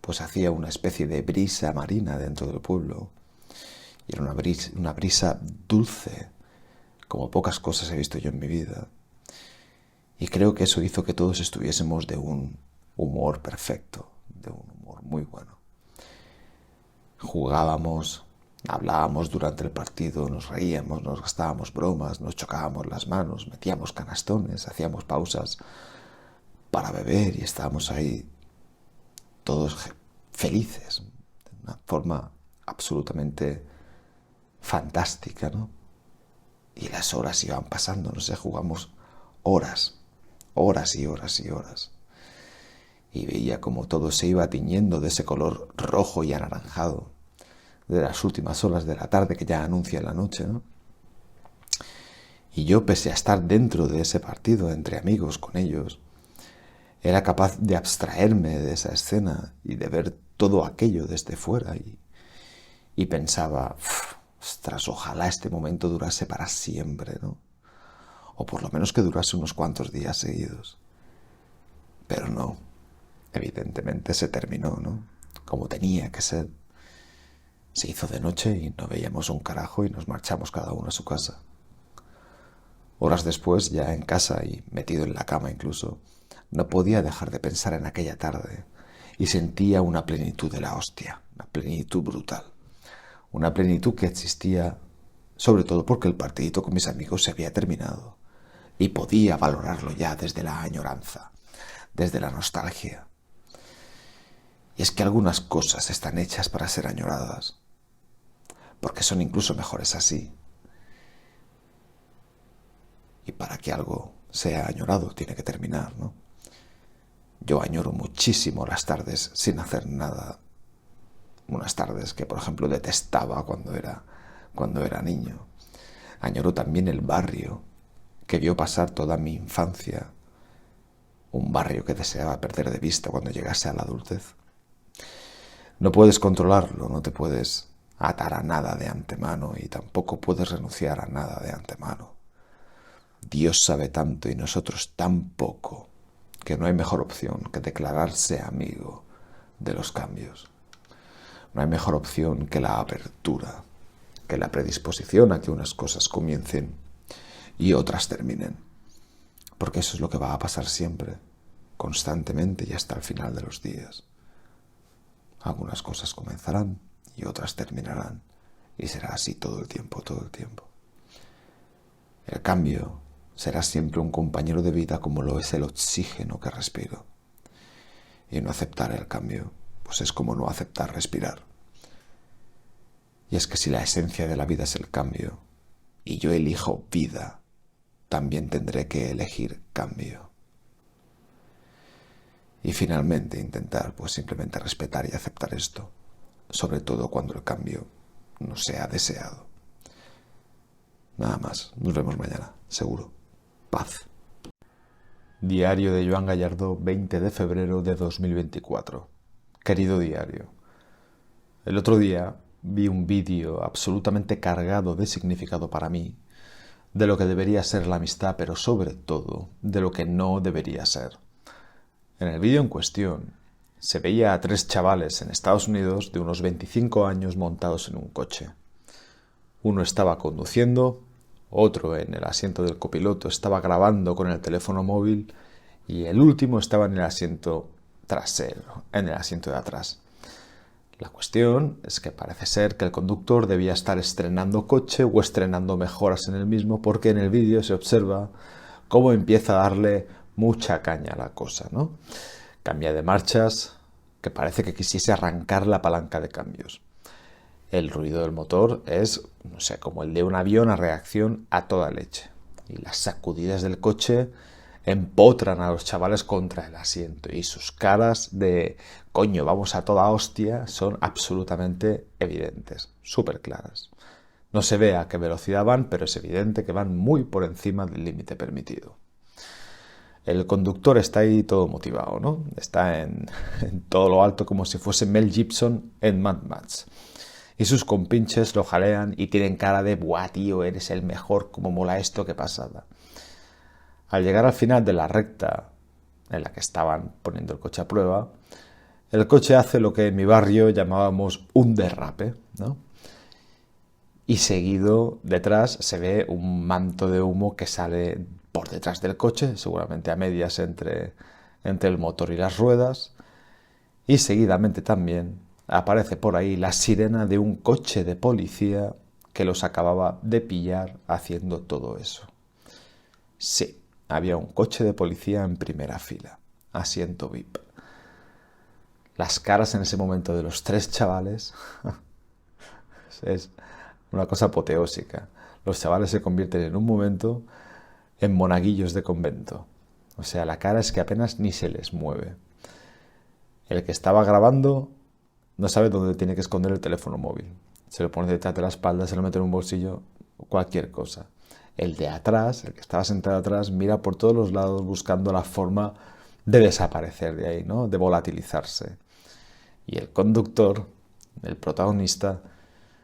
pues hacía una especie de brisa marina dentro del pueblo. Y era una brisa dulce, como pocas cosas he visto yo en mi vida. Y creo que eso hizo que todos estuviésemos de un humor perfecto, de un humor muy bueno. Jugábamos, hablábamos durante el partido, nos reíamos, nos gastábamos bromas, nos chocábamos las manos, metíamos canastones, hacíamos pausas para beber y estábamos ahí todos felices, de una forma absolutamente fantástica, ¿no? Y las horas iban pasando, no sé, jugamos horas y horas y horas. Y veía como todo se iba tiñendo de ese color rojo y anaranjado de las últimas horas de la tarde que ya anuncia la noche, ¿no? Y yo, pese a estar dentro de ese partido, entre amigos, con ellos, era capaz de abstraerme de esa escena y de ver todo aquello desde fuera y pensaba, ostras, ojalá este momento durase para siempre, ¿no? O por lo menos que durase unos cuantos días seguidos. Pero no, evidentemente se terminó, ¿no? Como tenía que ser. Se hizo de noche y no veíamos un carajo y nos marchamos cada uno a su casa. Horas después, ya en casa y metido en la cama incluso, no podía dejar de pensar en aquella tarde y sentía una plenitud de la hostia, una plenitud brutal. Una plenitud que existía sobre todo porque el partidito con mis amigos se había terminado y podía valorarlo ya desde la añoranza, desde la nostalgia. Y es que algunas cosas están hechas para ser añoradas, porque son incluso mejores así. Y para que algo sea añorado tiene que terminar, ¿no? Yo añoro muchísimo las tardes sin hacer nada. Unas tardes que, por ejemplo, detestaba cuando era niño. Añoro también el barrio que vio pasar toda mi infancia. Un barrio que deseaba perder de vista cuando llegase a la adultez. No puedes controlarlo, no te puedes atar a nada de antemano y tampoco puedes renunciar a nada de antemano. Dios sabe tanto y nosotros tan poco que no hay mejor opción que declararse amigo de los cambios. No hay mejor opción que la apertura, que la predisposición a que unas cosas comiencen y otras terminen. Porque eso es lo que va a pasar siempre, constantemente y hasta el final de los días. Algunas cosas comenzarán y otras terminarán y será así todo el tiempo, todo el tiempo. El cambio será siempre un compañero de vida como lo es el oxígeno que respiro. Y no aceptar el cambio, pues es como no aceptar respirar. Y es que si la esencia de la vida es el cambio, y yo elijo vida, también tendré que elegir cambio. Y finalmente intentar, pues simplemente respetar y aceptar esto, sobre todo cuando el cambio no sea deseado. Nada más, nos vemos mañana, seguro. Paz. Diario de Joan Gallardo, 20 de febrero de 2024. Querido diario, el otro día vi un vídeo absolutamente cargado de significado para mí, de lo que debería ser la amistad, pero sobre todo de lo que no debería ser. En el vídeo en cuestión se veía a 3 chavales en Estados Unidos de unos 25 años montados en un coche. Uno estaba conduciendo, otro en el asiento del copiloto estaba grabando con el teléfono móvil y el último estaba en el asiento trasero, en el asiento de atrás. La cuestión es que parece ser que el conductor debía estar estrenando coche o estrenando mejoras en el mismo, porque en el vídeo se observa cómo empieza a darle mucha caña a la cosa, ¿no? Cambia de marchas, que parece que quisiese arrancar la palanca de cambios. El ruido del motor es, no sé, como el de un avión a reacción a toda leche. Y las sacudidas del coche empotran a los chavales contra el asiento y sus caras de coño, vamos a toda hostia son absolutamente evidentes, súper claras. No se ve a qué velocidad van, pero es evidente que van muy por encima del límite permitido. El conductor está ahí todo motivado, ¿no? Está en todo lo alto como si fuese Mel Gibson en Mad Max. Y sus compinches lo jalean y tienen cara de «Buah, tío, eres el mejor, cómo mola esto, qué pasada». Al llegar al final de la recta en la que estaban poniendo el coche a prueba, el coche hace lo que en mi barrio llamábamos un derrape, ¿no? Y seguido detrás se ve un manto de humo que sale por detrás del coche, seguramente a medias entre el motor y las ruedas, y seguidamente también aparece por ahí la sirena de un coche de policía que los acababa de pillar haciendo todo eso. Sí, había un coche de policía en primera fila, asiento VIP. Las caras en ese momento de los 3 chavales es una cosa apoteósica. Los chavales se convierten en un momento en monaguillos de convento. O sea, la cara es que apenas ni se les mueve. El que estaba grabando no sabe dónde tiene que esconder el teléfono móvil. Se lo pone detrás de la espalda, se lo mete en un bolsillo, cualquier cosa. El de atrás, el que estaba sentado atrás, mira por todos los lados buscando la forma de desaparecer de ahí, ¿no? De volatilizarse. Y el conductor, el protagonista,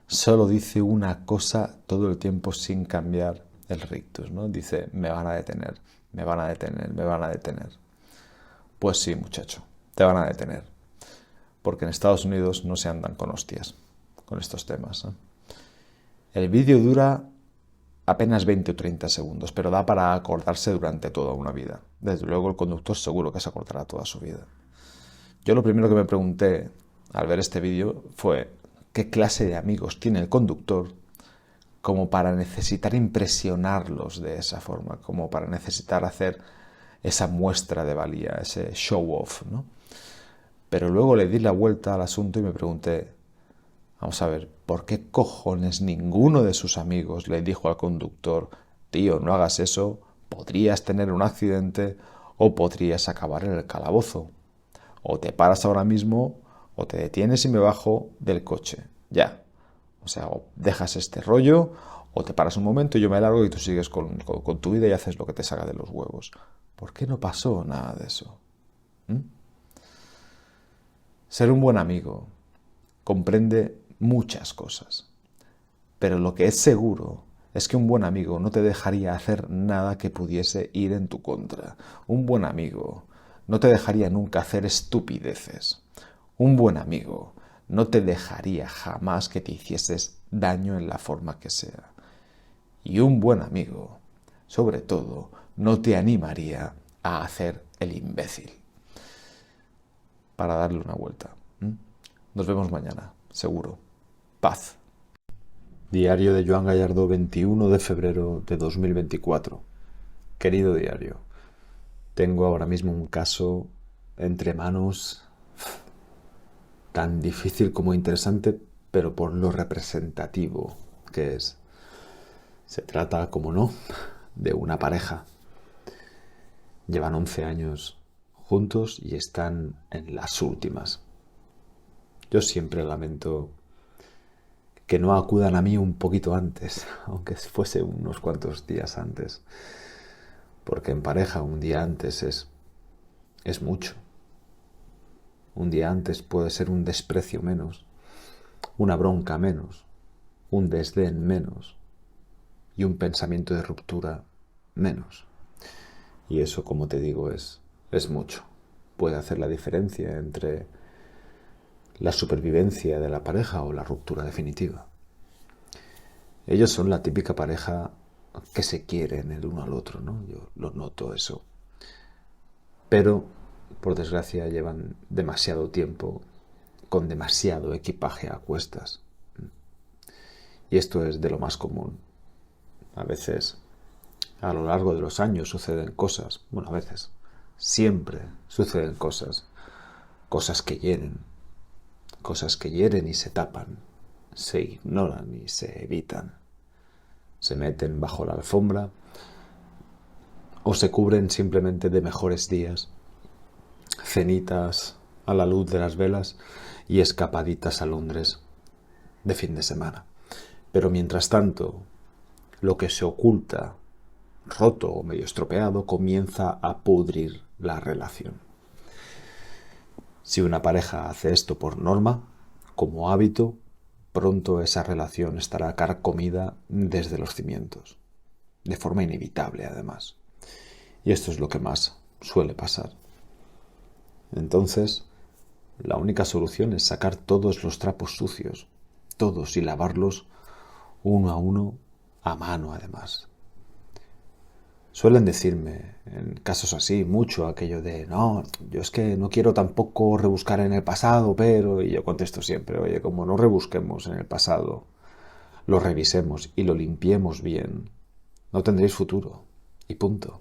solo dice una cosa todo el tiempo sin cambiar el rictus, ¿no? Dice, me van a detener, me van a detener, me van a detener. Pues sí, muchacho, te van a detener. Porque en Estados Unidos no se andan con hostias con estos temas, ¿eh? El vídeo dura apenas 20 o 30 segundos, pero da para acordarse durante toda una vida. Desde luego el conductor seguro que se acordará toda su vida. Yo lo primero que me pregunté al ver este vídeo fue ¿qué clase de amigos tiene el conductor como para necesitar impresionarlos de esa forma, como para necesitar hacer esa muestra de valía, ese show off, ¿no? Pero luego le di la vuelta al asunto y me pregunté, vamos a ver, ¿por qué cojones ninguno de sus amigos le dijo al conductor, tío, no hagas eso, podrías tener un accidente o podrías acabar en el calabozo? O te paras ahora mismo o te detienes y me bajo del coche, ya. O sea, o dejas este rollo o te paras un momento y yo me largo y tú sigues con tu vida y haces lo que te salga de los huevos. ¿Por qué no pasó nada de eso? Ser un buen amigo comprende muchas cosas, pero lo que es seguro es que un buen amigo no te dejaría hacer nada que pudiese ir en tu contra. Un buen amigo no te dejaría nunca hacer estupideces. Un buen amigo no te dejaría jamás que te hicieses daño en la forma que sea. Y un buen amigo, sobre todo, no te animaría a hacer el imbécil. Para darle una vuelta. Nos vemos mañana, seguro. Paz. Diario de Joan Gallardo, 21 de febrero de 2024. Querido diario, tengo ahora mismo un caso entre manos tan difícil como interesante, pero por lo representativo que es. Se trata, como no, de una pareja. Llevan 11 años juntos y están en las últimas. Yo siempre lamento que no acudan a mí un poquito antes, aunque fuese unos cuantos días antes, porque en pareja un día antes es mucho. Un día antes puede ser un desprecio menos, una bronca menos, un desdén menos y un pensamiento de ruptura menos. Y eso, como te digo, es mucho. Puede hacer la diferencia entre la supervivencia de la pareja o la ruptura definitiva. Ellos son la típica pareja que se quieren el uno al otro, ¿no? Yo lo noto eso. Pero, por desgracia, llevan demasiado tiempo con demasiado equipaje a cuestas. Y esto es de lo más común. A veces, a lo largo de los años suceden cosas. Bueno, a veces, siempre suceden cosas. Cosas que hieren. Cosas que hieren y se tapan. Se ignoran y se evitan. Se meten bajo la alfombra o se cubren simplemente de mejores días, cenitas a la luz de las velas y escapaditas a Londres de fin de semana. Pero mientras tanto, lo que se oculta, roto o medio estropeado, comienza a pudrir la relación. Si una pareja hace esto por norma, como hábito, pronto esa relación estará carcomida desde los cimientos, de forma inevitable además. Y esto es lo que más suele pasar. Entonces, la única solución es sacar todos los trapos sucios, todos, y lavarlos uno a uno, a mano además. Suelen decirme, en casos así, mucho aquello de no, yo es que no quiero tampoco rebuscar en el pasado, pero... Y yo contesto siempre, oye, como no rebusquemos en el pasado, lo revisemos y lo limpiemos bien, no tendréis futuro. Y punto.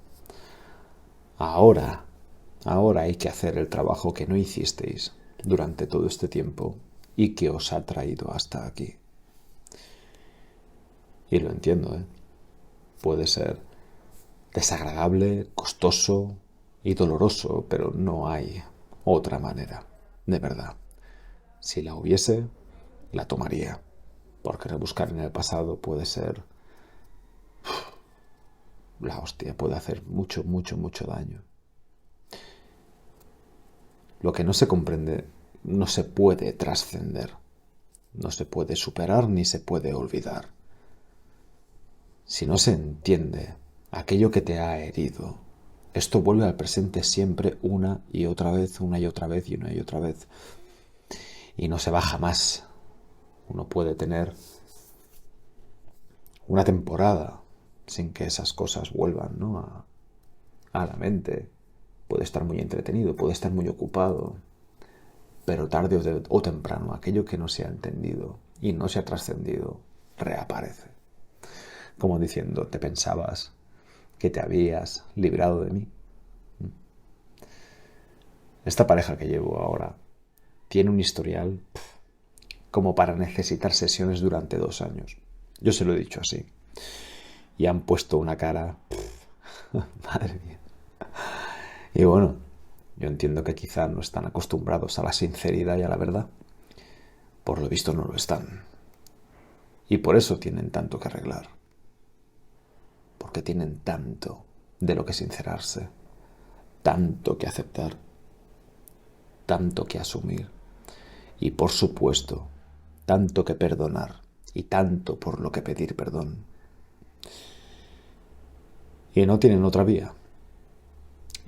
Ahora hay que hacer el trabajo que no hicisteis durante todo este tiempo y que os ha traído hasta aquí. Y lo entiendo, ¿eh? Puede ser desagradable, costoso y doloroso, pero no hay otra manera, de verdad. Si la hubiese, la tomaría, porque rebuscar en el pasado puede ser la hostia, puede hacer mucho, mucho, mucho daño. Lo que no se comprende no se puede trascender, no se puede superar ni se puede olvidar. Si no se entiende aquello que te ha herido, esto vuelve al presente siempre una y otra vez, una y otra vez y una y otra vez. Y no se va jamás. Uno puede tener una temporada sin que esas cosas vuelvan, ¿no? a la mente. Puede estar muy entretenido, puede estar muy ocupado, pero tarde o temprano aquello que no se ha entendido y no se ha trascendido reaparece. Como diciendo, ¿te pensabas que te habías librado de mí? Esta pareja que llevo ahora tiene un historial como para necesitar sesiones durante 2 años. Yo se lo he dicho así. Y han puesto una cara... Madre mía. Y bueno, yo entiendo que quizá no están acostumbrados a la sinceridad y a la verdad. Por lo visto no lo están. Y por eso tienen tanto que arreglar. Porque tienen tanto de lo que sincerarse, tanto que aceptar, tanto que asumir y, por supuesto, tanto que perdonar y tanto por lo que pedir perdón. Y no tienen otra vía.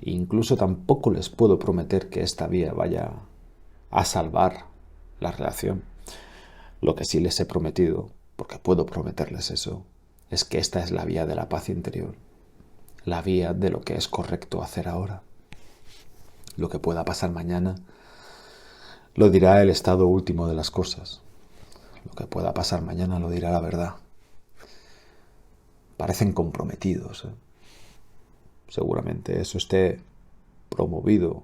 Incluso tampoco les puedo prometer que esta vía vaya a salvar la relación. Lo que sí les he prometido, porque puedo prometerles eso, es que esta es la vía de la paz interior, la vía de lo que es correcto hacer ahora. Lo que pueda pasar mañana lo dirá el estado último de las cosas. Lo que pueda pasar mañana lo dirá la verdad. Parecen comprometidos, ¿eh? Seguramente eso esté promovido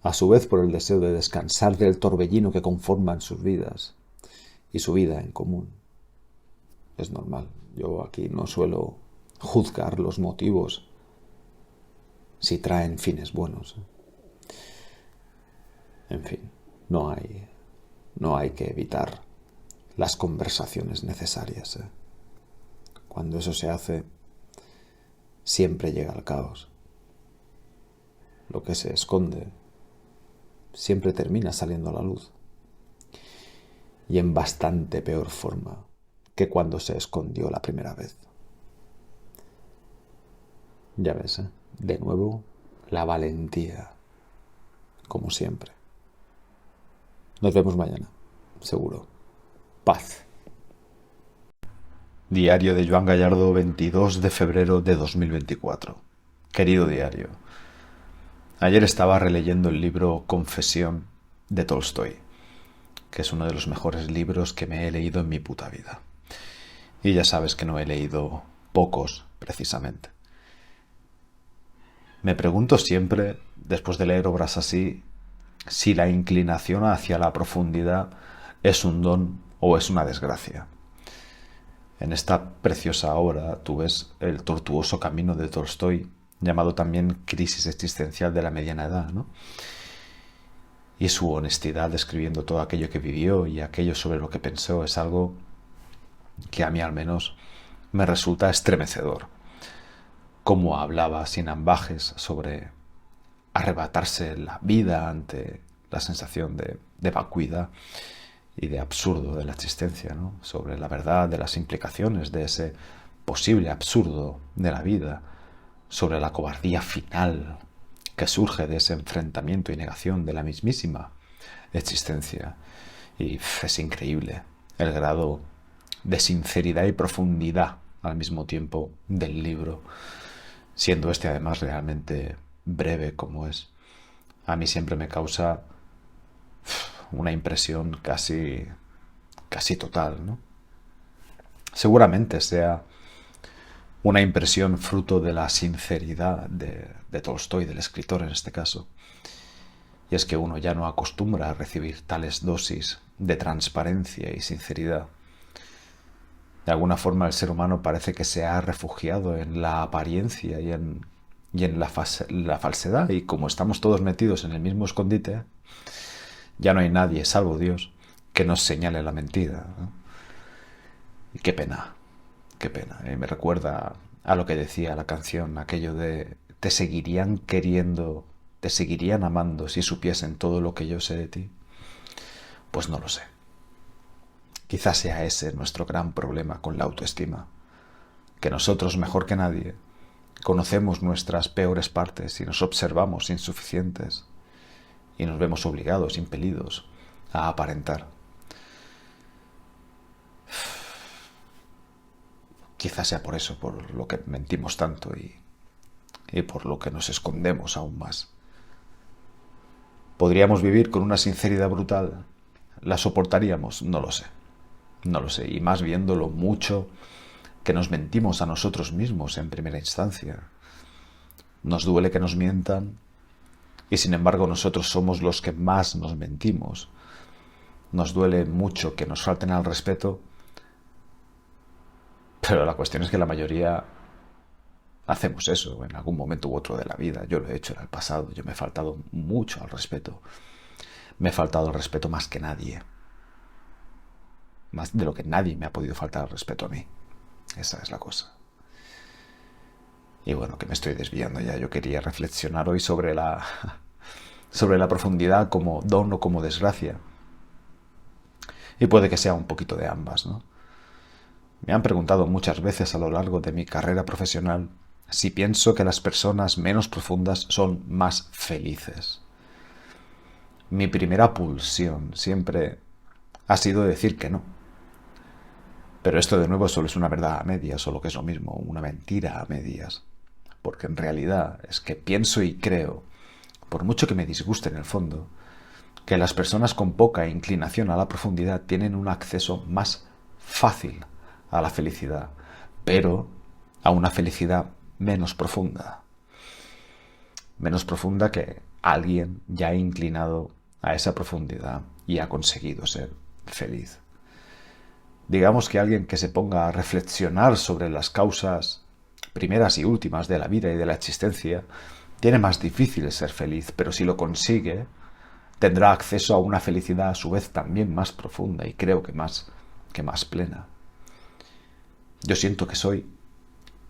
a su vez por el deseo de descansar del torbellino que conforman sus vidas y su vida en común. Es normal. Yo aquí no suelo juzgar los motivos si traen fines buenos. En fin, no hay que evitar las conversaciones necesarias. Cuando eso se hace, siempre llega el caos. Lo que se esconde siempre termina saliendo a la luz. Y en bastante peor forma que cuando se escondió la primera vez. Ya ves, de nuevo, la valentía, como siempre. Nos vemos mañana, seguro. Paz. Diario de Joan Gallardo, 22 de febrero de 2024. Querido diario, ayer estaba releyendo el libro Confesión de Tolstoy, que es uno de los mejores libros que me he leído en mi puta vida. Y ya sabes que no he leído pocos, precisamente. Me pregunto siempre, después de leer obras así, si la inclinación hacia la profundidad es un don o es una desgracia. En esta preciosa obra tú ves el tortuoso camino de Tolstoy, llamado también Crisis existencial de la mediana edad, ¿no? Y su honestidad describiendo todo aquello que vivió y aquello sobre lo que pensó es algo que a mí al menos me resulta estremecedor. Cómo hablaba sin ambages sobre arrebatarse la vida ante la sensación de vacuidad y de absurdo de la existencia, ¿no? Sobre la verdad de las implicaciones de ese posible absurdo de la vida, sobre la cobardía final que surge de ese enfrentamiento y negación de la mismísima existencia. Y es increíble el grado de sinceridad y profundidad al mismo tiempo del libro, siendo este además realmente breve como es. A mí siempre me causa una impresión casi total, ¿no? Seguramente sea una impresión fruto de la sinceridad de Tolstói, del escritor en este caso. Y es que uno ya no acostumbra a recibir tales dosis de transparencia y sinceridad. De alguna forma el ser humano parece que se ha refugiado en la apariencia y en la falsedad, y como estamos todos metidos en el mismo escondite, ya no hay nadie, salvo Dios, que nos señale la mentira, ¿no? Y qué pena. Me recuerda a lo que decía la canción, aquello de te seguirían queriendo, te seguirían amando si supiesen todo lo que yo sé de ti. Pues no lo sé. Quizás sea ese nuestro gran problema con la autoestima, que nosotros mejor que nadie conocemos nuestras peores partes y nos observamos insuficientes y nos vemos obligados, impelidos a aparentar. Quizás sea por eso, por lo que mentimos tanto y por lo que nos escondemos aún más. ¿Podríamos vivir con una sinceridad brutal? ¿La soportaríamos? No lo sé. Y más viendo lo mucho que nos mentimos a nosotros mismos en primera instancia. Nos duele que nos mientan y sin embargo nosotros somos los que más nos mentimos. Nos duele mucho que nos falten al respeto, pero la cuestión es que la mayoría hacemos eso en algún momento u otro de la vida. Yo lo he hecho en el pasado, yo me he faltado mucho al respeto. Me he faltado al respeto más que nadie. Más de lo que nadie me ha podido faltar al respeto a mí. Esa es la cosa. Y bueno, que me estoy desviando ya. Yo quería reflexionar hoy sobre la profundidad como don o como desgracia. Y puede que sea un poquito de ambas, ¿no? Me han preguntado muchas veces a lo largo de mi carrera profesional si pienso que las personas menos profundas son más felices. Mi primera pulsión siempre ha sido decir que no. Pero esto de nuevo solo es una verdad a medias, o lo que es lo mismo, una mentira a medias. Porque en realidad es que pienso y creo, por mucho que me disguste en el fondo, que las personas con poca inclinación a la profundidad tienen un acceso más fácil a la felicidad, pero a una felicidad menos profunda. Menos profunda que alguien ya inclinado a esa profundidad y ha conseguido ser feliz. Digamos que alguien que se ponga a reflexionar sobre las causas primeras y últimas de la vida y de la existencia tiene más difícil ser feliz, pero si lo consigue, tendrá acceso a una felicidad a su vez también más profunda y creo que más plena. Yo siento que soy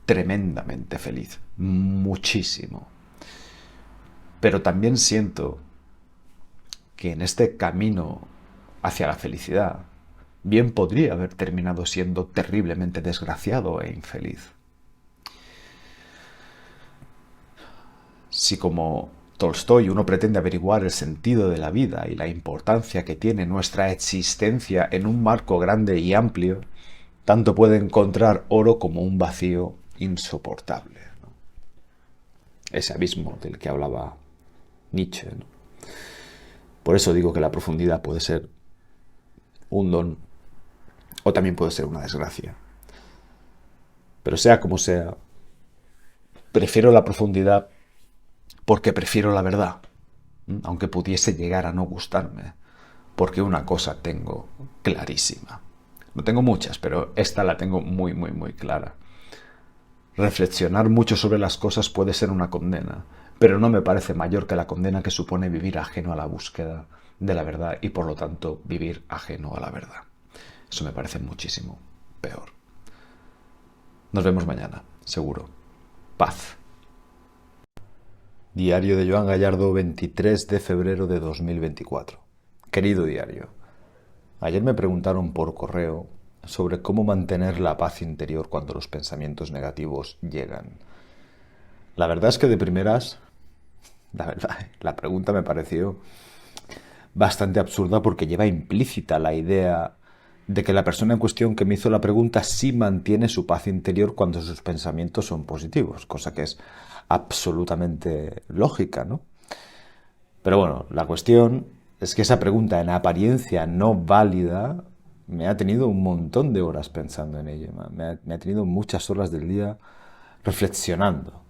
tremendamente feliz, muchísimo. Pero también siento que en este camino hacia la felicidad bien podría haber terminado siendo terriblemente desgraciado e infeliz. Si como Tolstói uno pretende averiguar el sentido de la vida y la importancia que tiene nuestra existencia en un marco grande y amplio, tanto puede encontrar oro como un vacío insoportable, ¿no? Ese abismo del que hablaba Nietzsche, ¿no? Por eso digo que la profundidad puede ser un don o también puede ser una desgracia. Pero sea como sea, prefiero la profundidad porque prefiero la verdad, aunque pudiese llegar a no gustarme, porque una cosa tengo clarísima. No tengo muchas, pero esta la tengo muy, muy, muy clara. Reflexionar mucho sobre las cosas puede ser una condena, pero no me parece mayor que la condena que supone vivir ajeno a la búsqueda de la verdad y por lo tanto vivir ajeno a la verdad. Eso me parece muchísimo, peor. Nos vemos mañana, seguro. Paz. Diario de Joan Gallardo, 23 de febrero de 2024. Querido diario, ayer me preguntaron por correo sobre cómo mantener la paz interior cuando los pensamientos negativos llegan. La verdad es que de primeras, la pregunta me pareció bastante absurda porque lleva implícita la idea de que la persona en cuestión que me hizo la pregunta sí mantiene su paz interior cuando sus pensamientos son positivos, cosa que es absolutamente lógica, ¿no? Pero bueno, la cuestión es que esa pregunta en apariencia no válida me ha tenido un montón de horas pensando en ella, me ha tenido muchas horas del día reflexionando.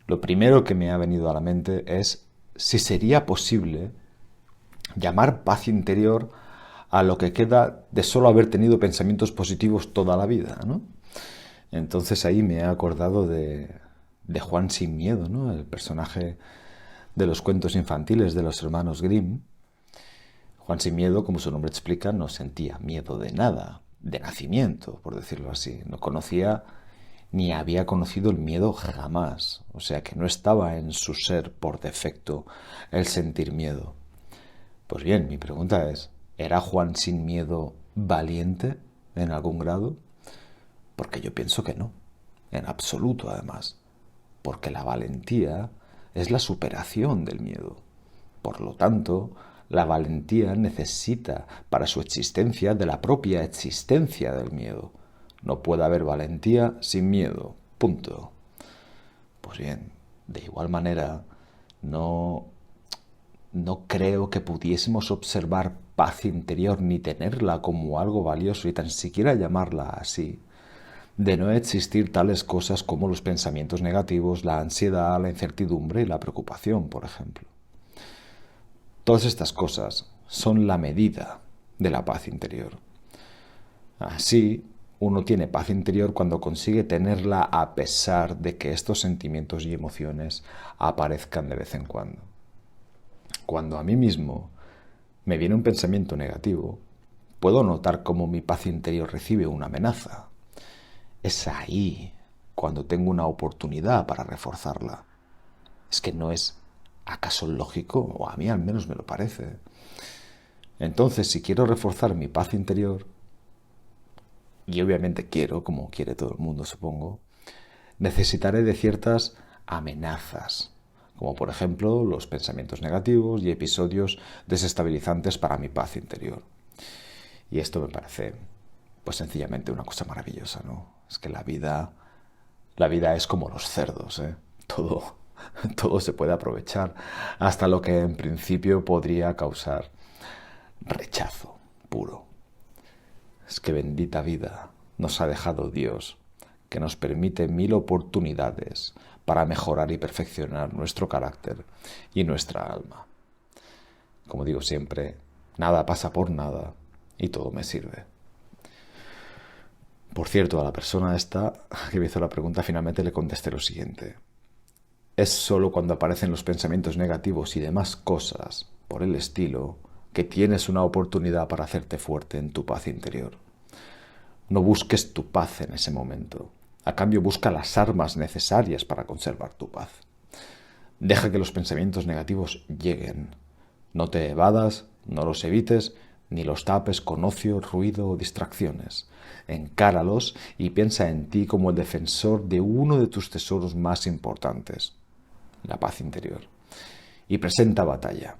Lo primero que me ha venido a la mente es si sería posible llamar paz interior a lo que queda de solo haber tenido pensamientos positivos toda la vida, ¿no? Entonces ahí me he acordado de Juan sin miedo, ¿no? El personaje de los cuentos infantiles de los hermanos Grimm. Juan sin miedo, como su nombre explica, no sentía miedo de nada, de nacimiento, por decirlo así. No conocía ni había conocido el miedo jamás, o sea que no estaba en su ser por defecto el sentir miedo. Pues bien, mi pregunta es, ¿era Juan sin miedo valiente en algún grado? Porque yo pienso que no, en absoluto además, porque la valentía es la superación del miedo. Por lo tanto, la valentía necesita para su existencia de la propia existencia del miedo. No puede haber valentía sin miedo, punto. Pues bien, de igual manera, no creo que pudiésemos observar paz interior ni tenerla como algo valioso y tan siquiera llamarla así, de no existir tales cosas como los pensamientos negativos, la ansiedad, la incertidumbre y la preocupación, por ejemplo. Todas estas cosas son la medida de la paz interior. Así, uno tiene paz interior cuando consigue tenerla a pesar de que estos sentimientos y emociones aparezcan de vez en cuando. Cuando a mí mismo me viene un pensamiento negativo, puedo notar cómo mi paz interior recibe una amenaza. Es ahí cuando tengo una oportunidad para reforzarla. ¿Es que no es acaso lógico? O a mí al menos me lo parece. Entonces, si quiero reforzar mi paz interior, y obviamente quiero, como quiere todo el mundo supongo, necesitaré de ciertas amenazas, como por ejemplo los pensamientos negativos y episodios desestabilizantes para mi paz interior. Y esto me parece, pues sencillamente una cosa maravillosa, ¿no? Es que la vida es como los cerdos, ¿eh? Todo se puede aprovechar, hasta lo que en principio podría causar rechazo puro. Es que bendita vida nos ha dejado Dios, que nos permite 1000 oportunidades para mejorar y perfeccionar nuestro carácter y nuestra alma. Como digo siempre, nada pasa por nada y todo me sirve. Por cierto, a la persona esta que me hizo la pregunta finalmente le contesté lo siguiente. Es solo cuando aparecen los pensamientos negativos y demás cosas por el estilo que tienes una oportunidad para hacerte fuerte en tu paz interior. No busques tu paz en ese momento. A cambio, busca las armas necesarias para conservar tu paz. Deja que los pensamientos negativos lleguen. No te evadas, no los evites, ni los tapes con ocio, ruido o distracciones. Encáralos y piensa en ti como el defensor de uno de tus tesoros más importantes, la paz interior. Y presenta batalla.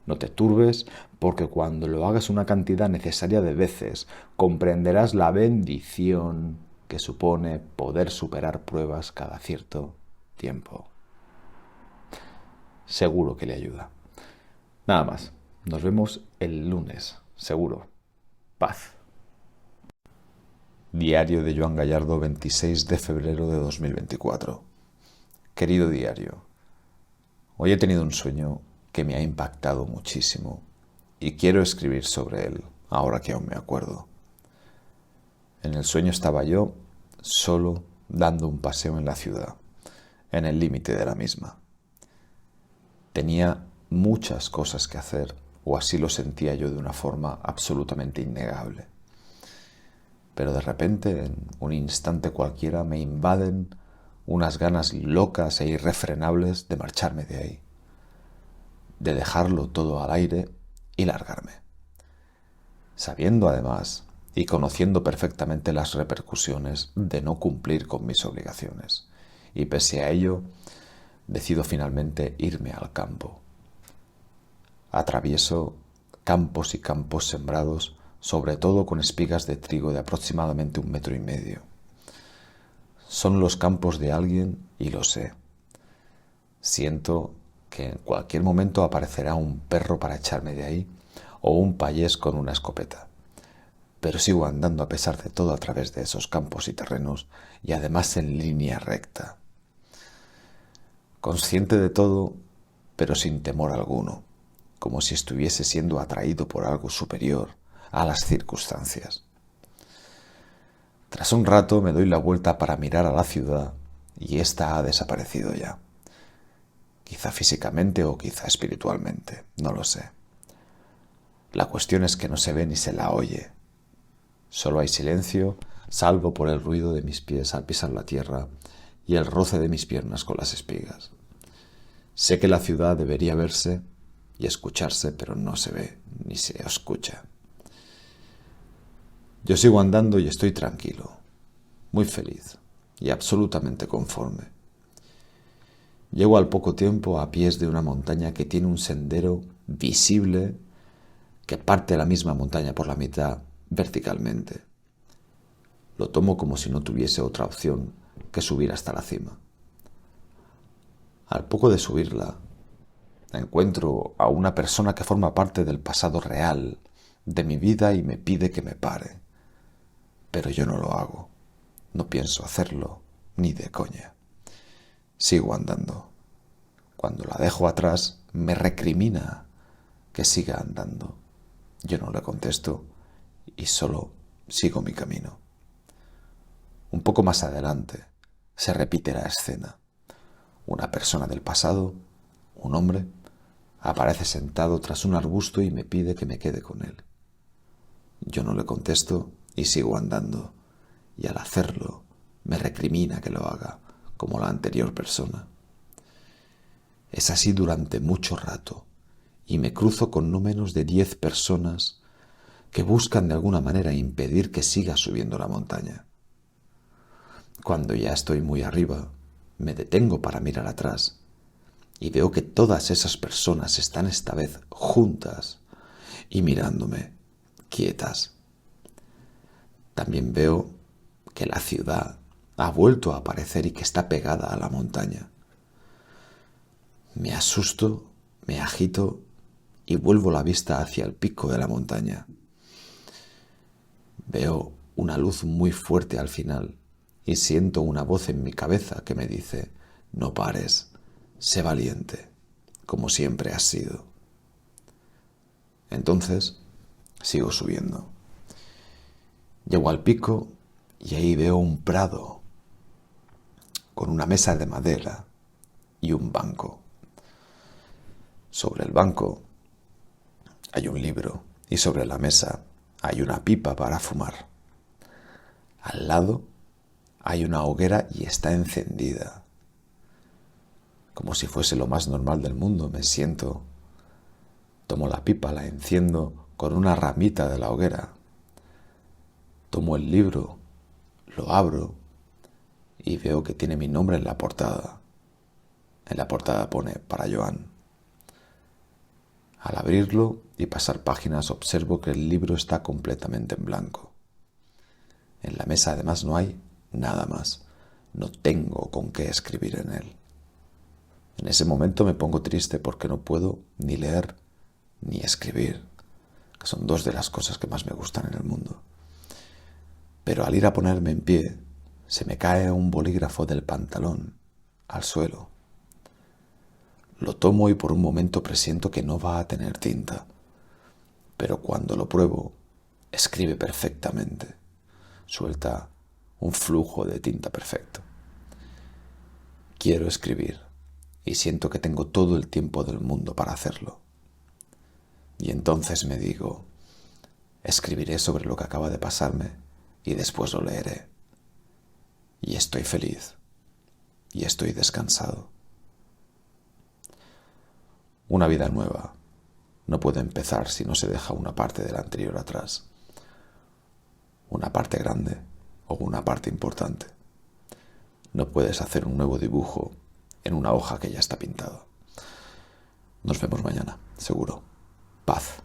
No te turbes, porque cuando lo hagas una cantidad necesaria de veces, comprenderás la bendición que supone poder superar pruebas cada cierto tiempo. Seguro que le ayuda. Nada más. Nos vemos el lunes, seguro. Paz. Diario de Joan Gallardo, 26 de febrero de 2024. Querido diario, hoy he tenido un sueño que me ha impactado muchísimo y quiero escribir sobre él, ahora que aún me acuerdo. En el sueño estaba yo solo dando un paseo en la ciudad, en el límite de la misma. Tenía muchas cosas que hacer, o así lo sentía yo de una forma absolutamente innegable. pero de repente, en un instante cualquiera, me invaden unas ganas locas e irrefrenables de marcharme de ahí, de dejarlo todo al aire y largarme, sabiendo además y conociendo perfectamente las repercusiones de no cumplir con mis obligaciones. Y pese a ello, decido finalmente irme al campo. Atravieso campos y campos sembrados, sobre todo con espigas de trigo de aproximadamente 1,5 metros. Son los campos de alguien y lo sé. Siento que en cualquier momento aparecerá un perro para echarme de ahí o un payés con una escopeta. Pero sigo andando a pesar de todo a través de esos campos y terrenos y además en línea recta. Consciente de todo, pero sin temor alguno, como si estuviese siendo atraído por algo superior a las circunstancias. Tras un rato me doy la vuelta para mirar a la ciudad y ésta ha desaparecido ya. Quizá físicamente o quizá espiritualmente, no lo sé. La cuestión es que no se ve ni se la oye. Solo hay silencio, salvo por el ruido de mis pies al pisar la tierra y el roce de mis piernas con las espigas. Sé que la ciudad debería verse y escucharse, pero no se ve ni se escucha. Yo sigo andando y estoy tranquilo, muy feliz y absolutamente conforme. Llego al poco tiempo a pies de una montaña que tiene un sendero visible que parte la misma montaña por la mitad verticalmente. Lo tomo como si no tuviese otra opción que subir hasta la cima. Al poco de subirla, encuentro a una persona que forma parte del pasado real de mi vida y me pide que me pare. Pero yo no lo hago. No pienso hacerlo, ni de coña. Sigo andando. Cuando la dejo atrás, me recrimina que siga andando. Yo no le contesto y solo sigo mi camino. Un poco más adelante se repite la escena. Una persona del pasado, un hombre, aparece sentado tras un arbusto y me pide que me quede con él. Yo no le contesto y sigo andando, y al hacerlo me recrimina que lo haga, como la anterior persona. Es así durante mucho rato, y me cruzo con no menos de 10 personas que buscan de alguna manera impedir que siga subiendo la montaña. Cuando ya estoy muy arriba, me detengo para mirar atrás y veo que todas esas personas están esta vez juntas y mirándome, quietas. También veo que la ciudad ha vuelto a aparecer y que está pegada a la montaña. Me asusto, me agito y vuelvo la vista hacia el pico de la montaña. Veo una luz muy fuerte al final y siento una voz en mi cabeza que me dice: no pares, sé valiente, como siempre has sido. Entonces sigo subiendo. Llego al pico y ahí veo un prado con una mesa de madera y un banco. Sobre el banco hay un libro y sobre la mesa hay una pipa para fumar. Al lado hay una hoguera y está encendida. Como si fuese lo más normal del mundo, me siento, tomo la pipa, la enciendo con una ramita de la hoguera. Tomo el libro, lo abro y veo que tiene mi nombre en la portada. En la portada pone para Joan. Al abrirlo y pasar páginas observo que el libro está completamente en blanco. En la mesa además no hay nada más. No tengo con qué escribir en él. En ese momento me pongo triste porque no puedo ni leer ni escribir, que son dos de las cosas que más me gustan en el mundo. Pero al ir a ponerme en pie, se me cae un bolígrafo del pantalón al suelo. Lo tomo y por un momento presiento que no va a tener tinta, pero cuando lo pruebo, escribe perfectamente. Suelta un flujo de tinta perfecto. Quiero escribir y siento que tengo todo el tiempo del mundo para hacerlo. Y entonces me digo, escribiré sobre lo que acaba de pasarme y después lo leeré. Y estoy feliz. Y estoy descansado. Una vida nueva no puede empezar si no se deja una parte de la anterior atrás. Una parte grande o una parte importante. No puedes hacer un nuevo dibujo en una hoja que ya está pintada. Nos vemos mañana, seguro. Paz.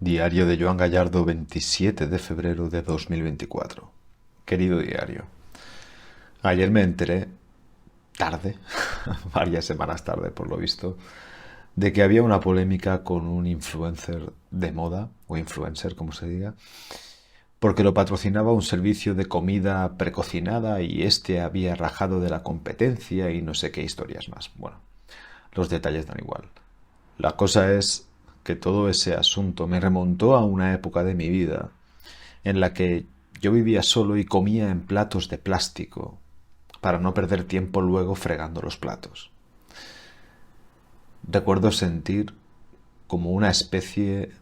Diario de Joan Gallardo, 27 de febrero de 2024. Querido diario, ayer me enteré, tarde, varias semanas tarde por lo visto, de que había una polémica con un influencer de moda, o influencer como se diga, porque lo patrocinaba un servicio de comida precocinada y este había rajado de la competencia y no sé qué historias más. Bueno, los detalles dan igual. La cosa es que todo ese asunto me remontó a una época de mi vida en la que yo vivía solo y comía en platos de plástico para no perder tiempo luego fregando los platos. Recuerdo sentir como una especie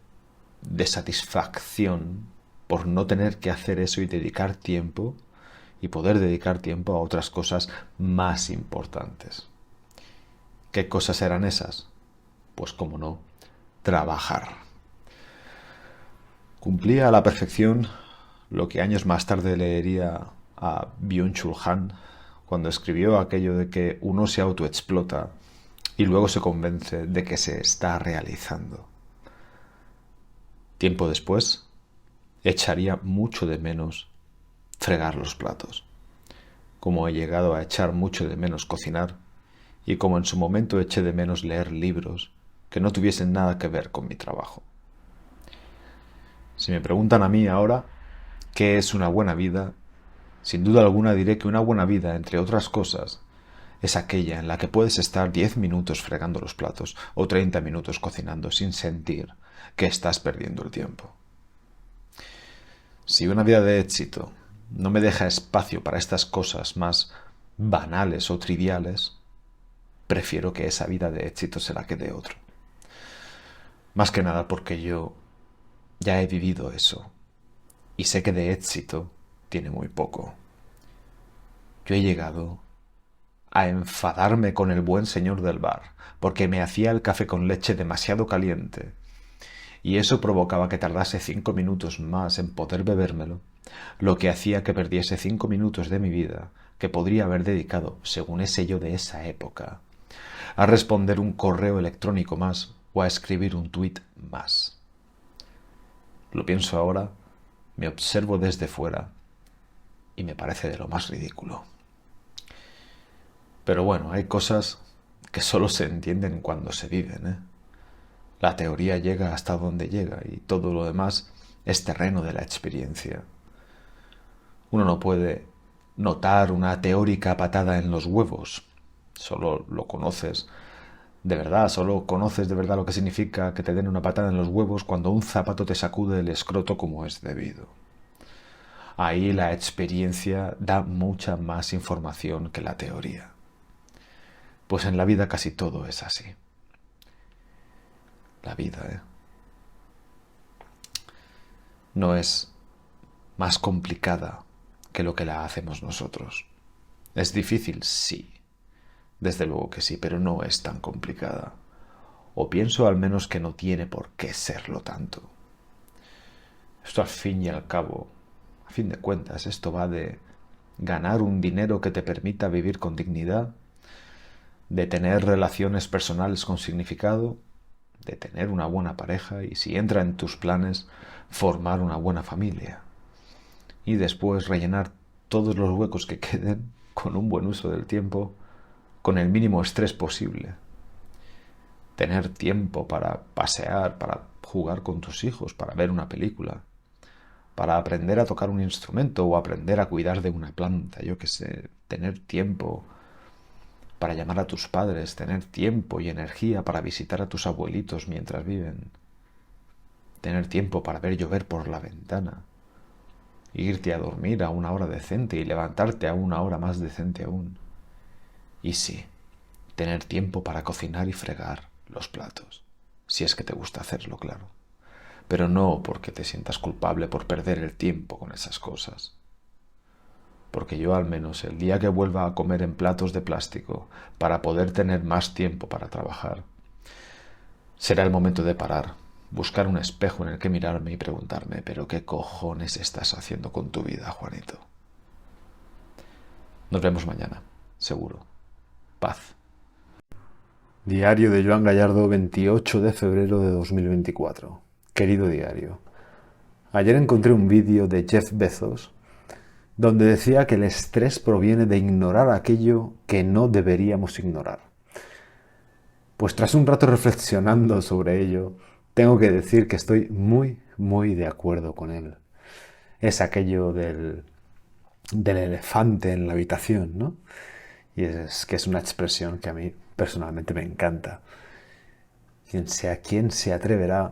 de satisfacción por no tener que hacer eso y dedicar tiempo y poder dedicar tiempo a otras cosas más importantes. ¿Qué cosas eran esas? Pues como no, trabajar. Cumplía a la perfección lo que años más tarde leería a Byung-Chul Han cuando escribió aquello de que uno se autoexplota y luego se convence de que se está realizando. Tiempo después, echaría mucho de menos fregar los platos, como he llegado a echar mucho de menos cocinar y como en su momento eché de menos leer libros que no tuviesen nada que ver con mi trabajo. Si me preguntan a mí ahora qué es una buena vida, sin duda alguna diré que una buena vida, entre otras cosas, es aquella en la que puedes estar 10 minutos fregando los platos o 30 minutos cocinando sin sentir que estás perdiendo el tiempo. Si una vida de éxito no me deja espacio para estas cosas más banales o triviales, prefiero que esa vida de éxito se la quede otro. Más que nada porque yo ya he vivido eso y sé que de éxito tiene muy poco. Yo he llegado a enfadarme con el buen señor del bar porque me hacía el café con leche demasiado caliente y eso provocaba que tardase 5 minutos más en poder bebérmelo, lo que hacía que perdiese 5 minutos de mi vida que podría haber dedicado, según ese yo de esa época, a responder un correo electrónico más o a escribir un tuit más. Lo pienso ahora, me observo desde fuera y me parece de lo más ridículo. Pero bueno, hay cosas que solo se entienden cuando se viven, ¿eh? La teoría llega hasta donde llega y todo lo demás es terreno de la experiencia. Uno no puede notar una teórica patada en los huevos. Solo lo conoces de verdad, solo conoces de verdad lo que significa que te den una patada en los huevos cuando un zapato te sacude el escroto como es debido. Ahí la experiencia da mucha más información que la teoría. Pues en la vida casi todo es así. La vida, no es más complicada que lo que la hacemos nosotros. ¿Es difícil? Sí. Desde luego que sí, pero no es tan complicada. O pienso al menos que no tiene por qué serlo tanto. Esto al fin y al cabo, a fin de cuentas, esto va de ganar un dinero que te permita vivir con dignidad, de tener relaciones personales con significado, de tener una buena pareja y, si entra en tus planes, formar una buena familia. Y después rellenar todos los huecos que queden con un buen uso del tiempo, con el mínimo estrés posible. Tener tiempo para pasear, para jugar con tus hijos, para ver una película, para aprender a tocar un instrumento o aprender a cuidar de una planta, yo qué sé, tener tiempo para llamar a tus padres, tener tiempo y energía para visitar a tus abuelitos mientras viven, tener tiempo para ver llover por la ventana, irte a dormir a una hora decente y levantarte a una hora más decente aún. Y sí, tener tiempo para cocinar y fregar los platos, si es que te gusta hacerlo, claro. pero no porque te sientas culpable por perder el tiempo con esas cosas. Porque yo al menos el día que vuelva a comer en platos de plástico para poder tener más tiempo para trabajar, será el momento de parar, buscar un espejo en el que mirarme y preguntarme, ¿pero qué cojones estás haciendo con tu vida, Juanito? Nos vemos mañana, seguro. Paz. Diario de Joan Gallardo, 28 de febrero de 2024. Querido diario, ayer encontré un vídeo de Jeff Bezos donde decía que el estrés proviene de ignorar aquello que no deberíamos ignorar. Pues tras un rato reflexionando sobre ello, tengo que decir que estoy muy de acuerdo con él. Es aquello del elefante en la habitación, ¿no? Y es que es una expresión que a mí personalmente me encanta. ¿Quién se atreverá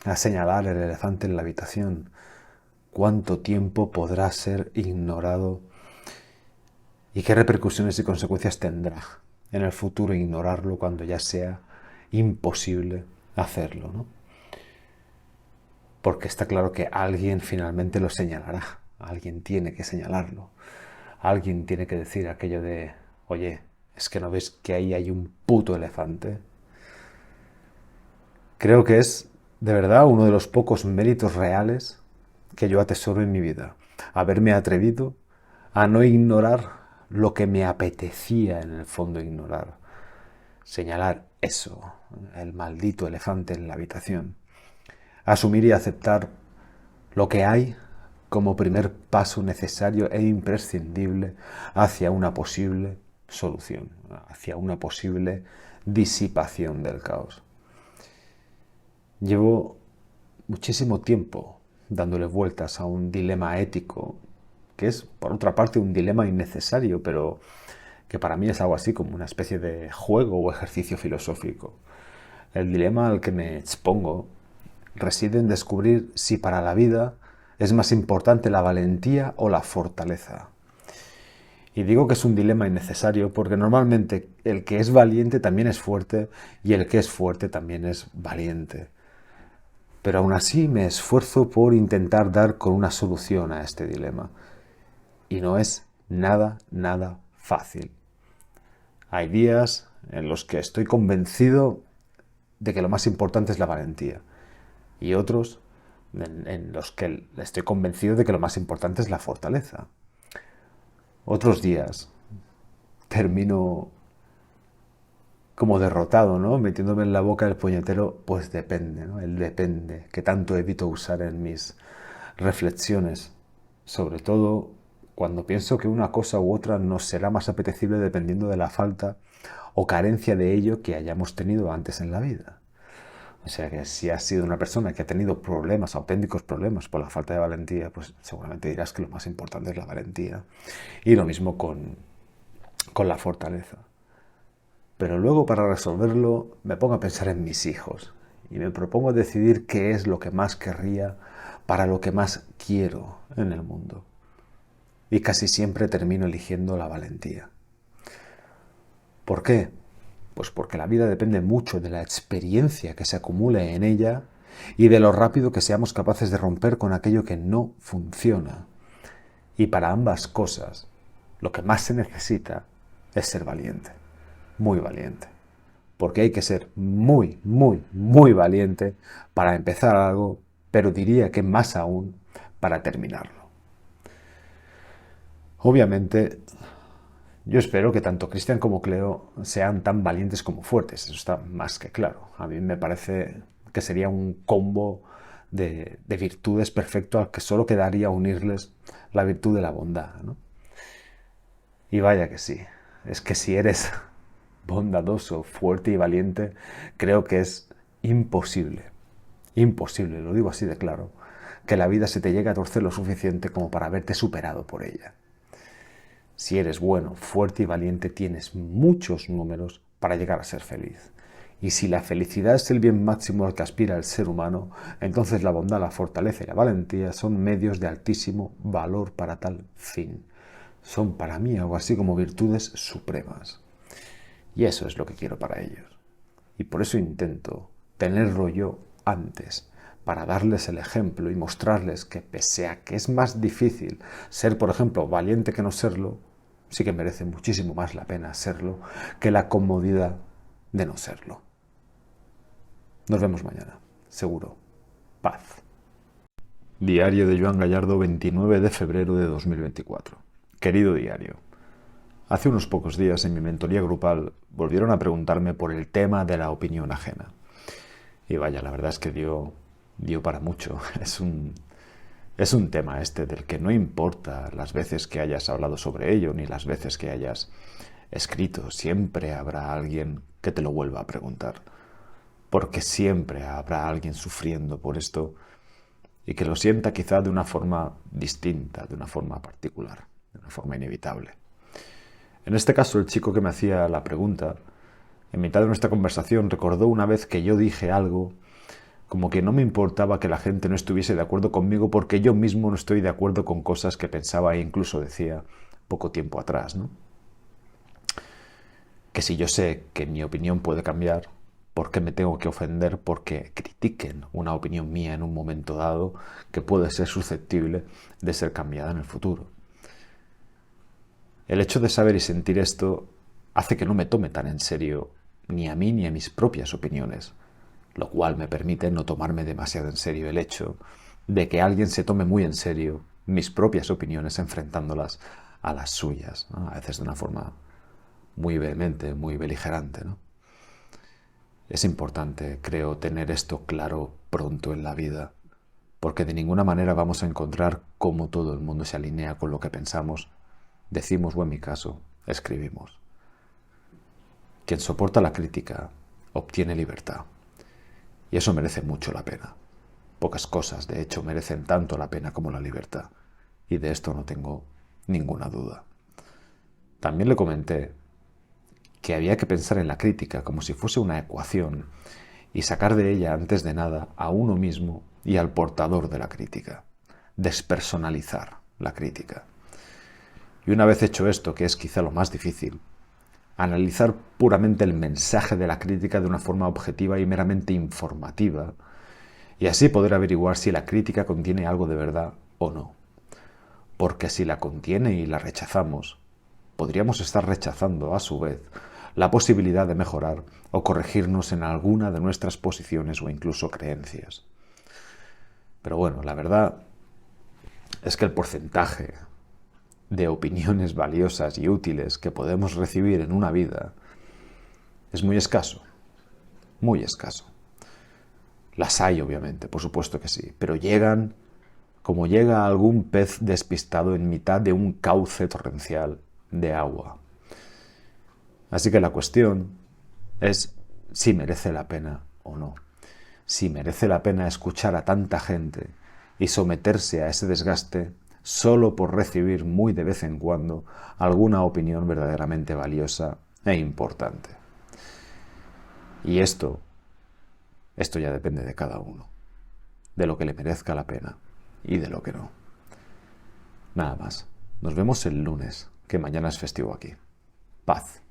a señalar el elefante en la habitación? ¿Cuánto tiempo podrá ser ignorado? ¿Y qué repercusiones y consecuencias tendrá en el futuro ignorarlo cuando ya sea imposible hacerlo, ¿no? Porque está claro que alguien finalmente lo señalará. Alguien tiene que señalarlo. Alguien tiene que decir aquello de, oye, ¿es que no ves que ahí hay un puto elefante? Creo que es, de verdad, uno de los pocos méritos reales que yo atesoro en mi vida. Haberme atrevido a no ignorar lo que me apetecía en el fondo ignorar. Señalar eso, el maldito elefante en la habitación. Asumir y aceptar lo que hay como primer paso necesario e imprescindible hacia una posible solución, hacia una posible disipación del caos. Llevo muchísimo tiempo dándole vueltas a un dilema ético, que es, por otra parte, un dilema innecesario, pero que para mí es algo así como una especie de juego o ejercicio filosófico. El dilema al que me expongo reside en descubrir si para la vida es más importante la valentía o la fortaleza. Y digo que es un dilema innecesario porque normalmente el que es valiente también es fuerte y el que es fuerte también es valiente. Pero aún así me esfuerzo por intentar dar con una solución a este dilema. Y no es nada fácil. Hay días en los que estoy convencido de que lo más importante es la valentía. Y otros en los que estoy convencido de que lo más importante es la fortaleza. Otros días termino como derrotado, ¿no? Metiéndome en la boca el puñetero, pues depende, ¿no? El depende, que tanto evito usar en mis reflexiones. Sobre todo cuando pienso que una cosa u otra nos será más apetecible dependiendo de la falta o carencia de ello que hayamos tenido antes en la vida. O sea que si has sido una persona que ha tenido problemas, auténticos problemas por la falta de valentía, pues seguramente dirás que lo más importante es la valentía. Y lo mismo con la fortaleza. Pero luego para resolverlo me pongo a pensar en mis hijos y me propongo decidir qué es lo que más querría para lo que más quiero en el mundo. Y casi siempre termino eligiendo la valentía. ¿Por qué? Pues porque la vida depende mucho de la experiencia que se acumule en ella y de lo rápido que seamos capaces de romper con aquello que no funciona. Y para ambas cosas, lo que más se necesita es ser valiente. Muy valiente. Porque hay que ser muy valiente para empezar algo, pero diría que más aún para terminarlo. Obviamente, yo espero que tanto Cristian como Cleo sean tan valientes como fuertes, eso está más que claro. A mí me parece que sería un combo de virtudes perfecto al que solo quedaría unirles la virtud de la bondad, ¿no? Y vaya que sí, es que si eres bondadoso, fuerte y valiente, creo que es imposible, lo digo así de claro, que la vida se te llegue a torcer lo suficiente como para verte superado por ella. Si eres bueno, fuerte y valiente, tienes muchos números para llegar a ser feliz. Y si la felicidad es el bien máximo al que aspira el ser humano, entonces la bondad, la fortaleza y la valentía son medios de altísimo valor para tal fin. Son para mí algo así como virtudes supremas. Y eso es lo que quiero para ellos. Y por eso intento tenerlo yo antes, para darles el ejemplo y mostrarles que pese a que es más difícil ser, por ejemplo, valiente que no serlo, sí que merece muchísimo más la pena serlo que la comodidad de no serlo. Nos vemos mañana, seguro. Paz. Diario de Joan Gallardo, 29 de febrero de 2024. Querido diario, hace unos pocos días en mi mentoría grupal volvieron a preguntarme por el tema de la opinión ajena. Y vaya, la verdad es que dio para mucho. Es un tema del que no importa las veces que hayas hablado sobre ello, ni las veces que hayas escrito, siempre habrá alguien que te lo vuelva a preguntar. Porque siempre habrá alguien sufriendo por esto y que lo sienta quizá de una forma distinta, de una forma particular, de una forma inevitable. En este caso, el chico que me hacía la pregunta, en mitad de nuestra conversación, recordó una vez que yo dije algo como que no me importaba que la gente no estuviese de acuerdo conmigo porque yo mismo no estoy de acuerdo con cosas que pensaba e incluso decía poco tiempo atrás, ¿no? Que si yo sé que mi opinión puede cambiar, ¿por qué me tengo que ofender porque critiquen una opinión mía en un momento dado que puede ser susceptible de ser cambiada en el futuro? El hecho de saber y sentir esto hace que no me tome tan en serio ni a mí ni a mis propias opiniones, lo cual me permite no tomarme demasiado en serio el hecho de que alguien se tome muy en serio mis propias opiniones enfrentándolas a las suyas, ¿no? A veces de una forma muy vehemente, muy beligerante, ¿no? Es importante, creo, tener esto claro pronto en la vida, porque de ninguna manera vamos a encontrar cómo todo el mundo se alinea con lo que pensamos, decimos o en mi caso, escribimos. Quien soporta la crítica obtiene libertad. Y eso merece mucho la pena. Pocas cosas, de hecho, merecen tanto la pena como la libertad. Y de esto no tengo ninguna duda. También le comenté que había que pensar en la crítica como si fuese una ecuación y sacar de ella, antes de nada, a uno mismo y al portador de la crítica. Despersonalizar la crítica. Y una vez hecho esto, que es quizá lo más difícil, analizar puramente el mensaje de la crítica de una forma objetiva y meramente informativa, y así poder averiguar si la crítica contiene algo de verdad o no. Porque si la contiene y la rechazamos, podríamos estar rechazando, a su vez, la posibilidad de mejorar o corregirnos en alguna de nuestras posiciones o incluso creencias. Pero bueno, la verdad es que el porcentaje de opiniones valiosas y útiles que podemos recibir en una vida es muy escaso, muy escaso. Las hay, obviamente, por supuesto que sí, pero llegan como llega algún pez despistado en mitad de un cauce torrencial de agua. Así que la cuestión es si merece la pena o no. Si merece la pena escuchar a tanta gente y someterse a ese desgaste solo por recibir muy de vez en cuando alguna opinión verdaderamente valiosa e importante. Y esto ya depende de cada uno, de lo que le merezca la pena y de lo que no. Nada más. Nos vemos el lunes, que mañana es festivo aquí. Paz.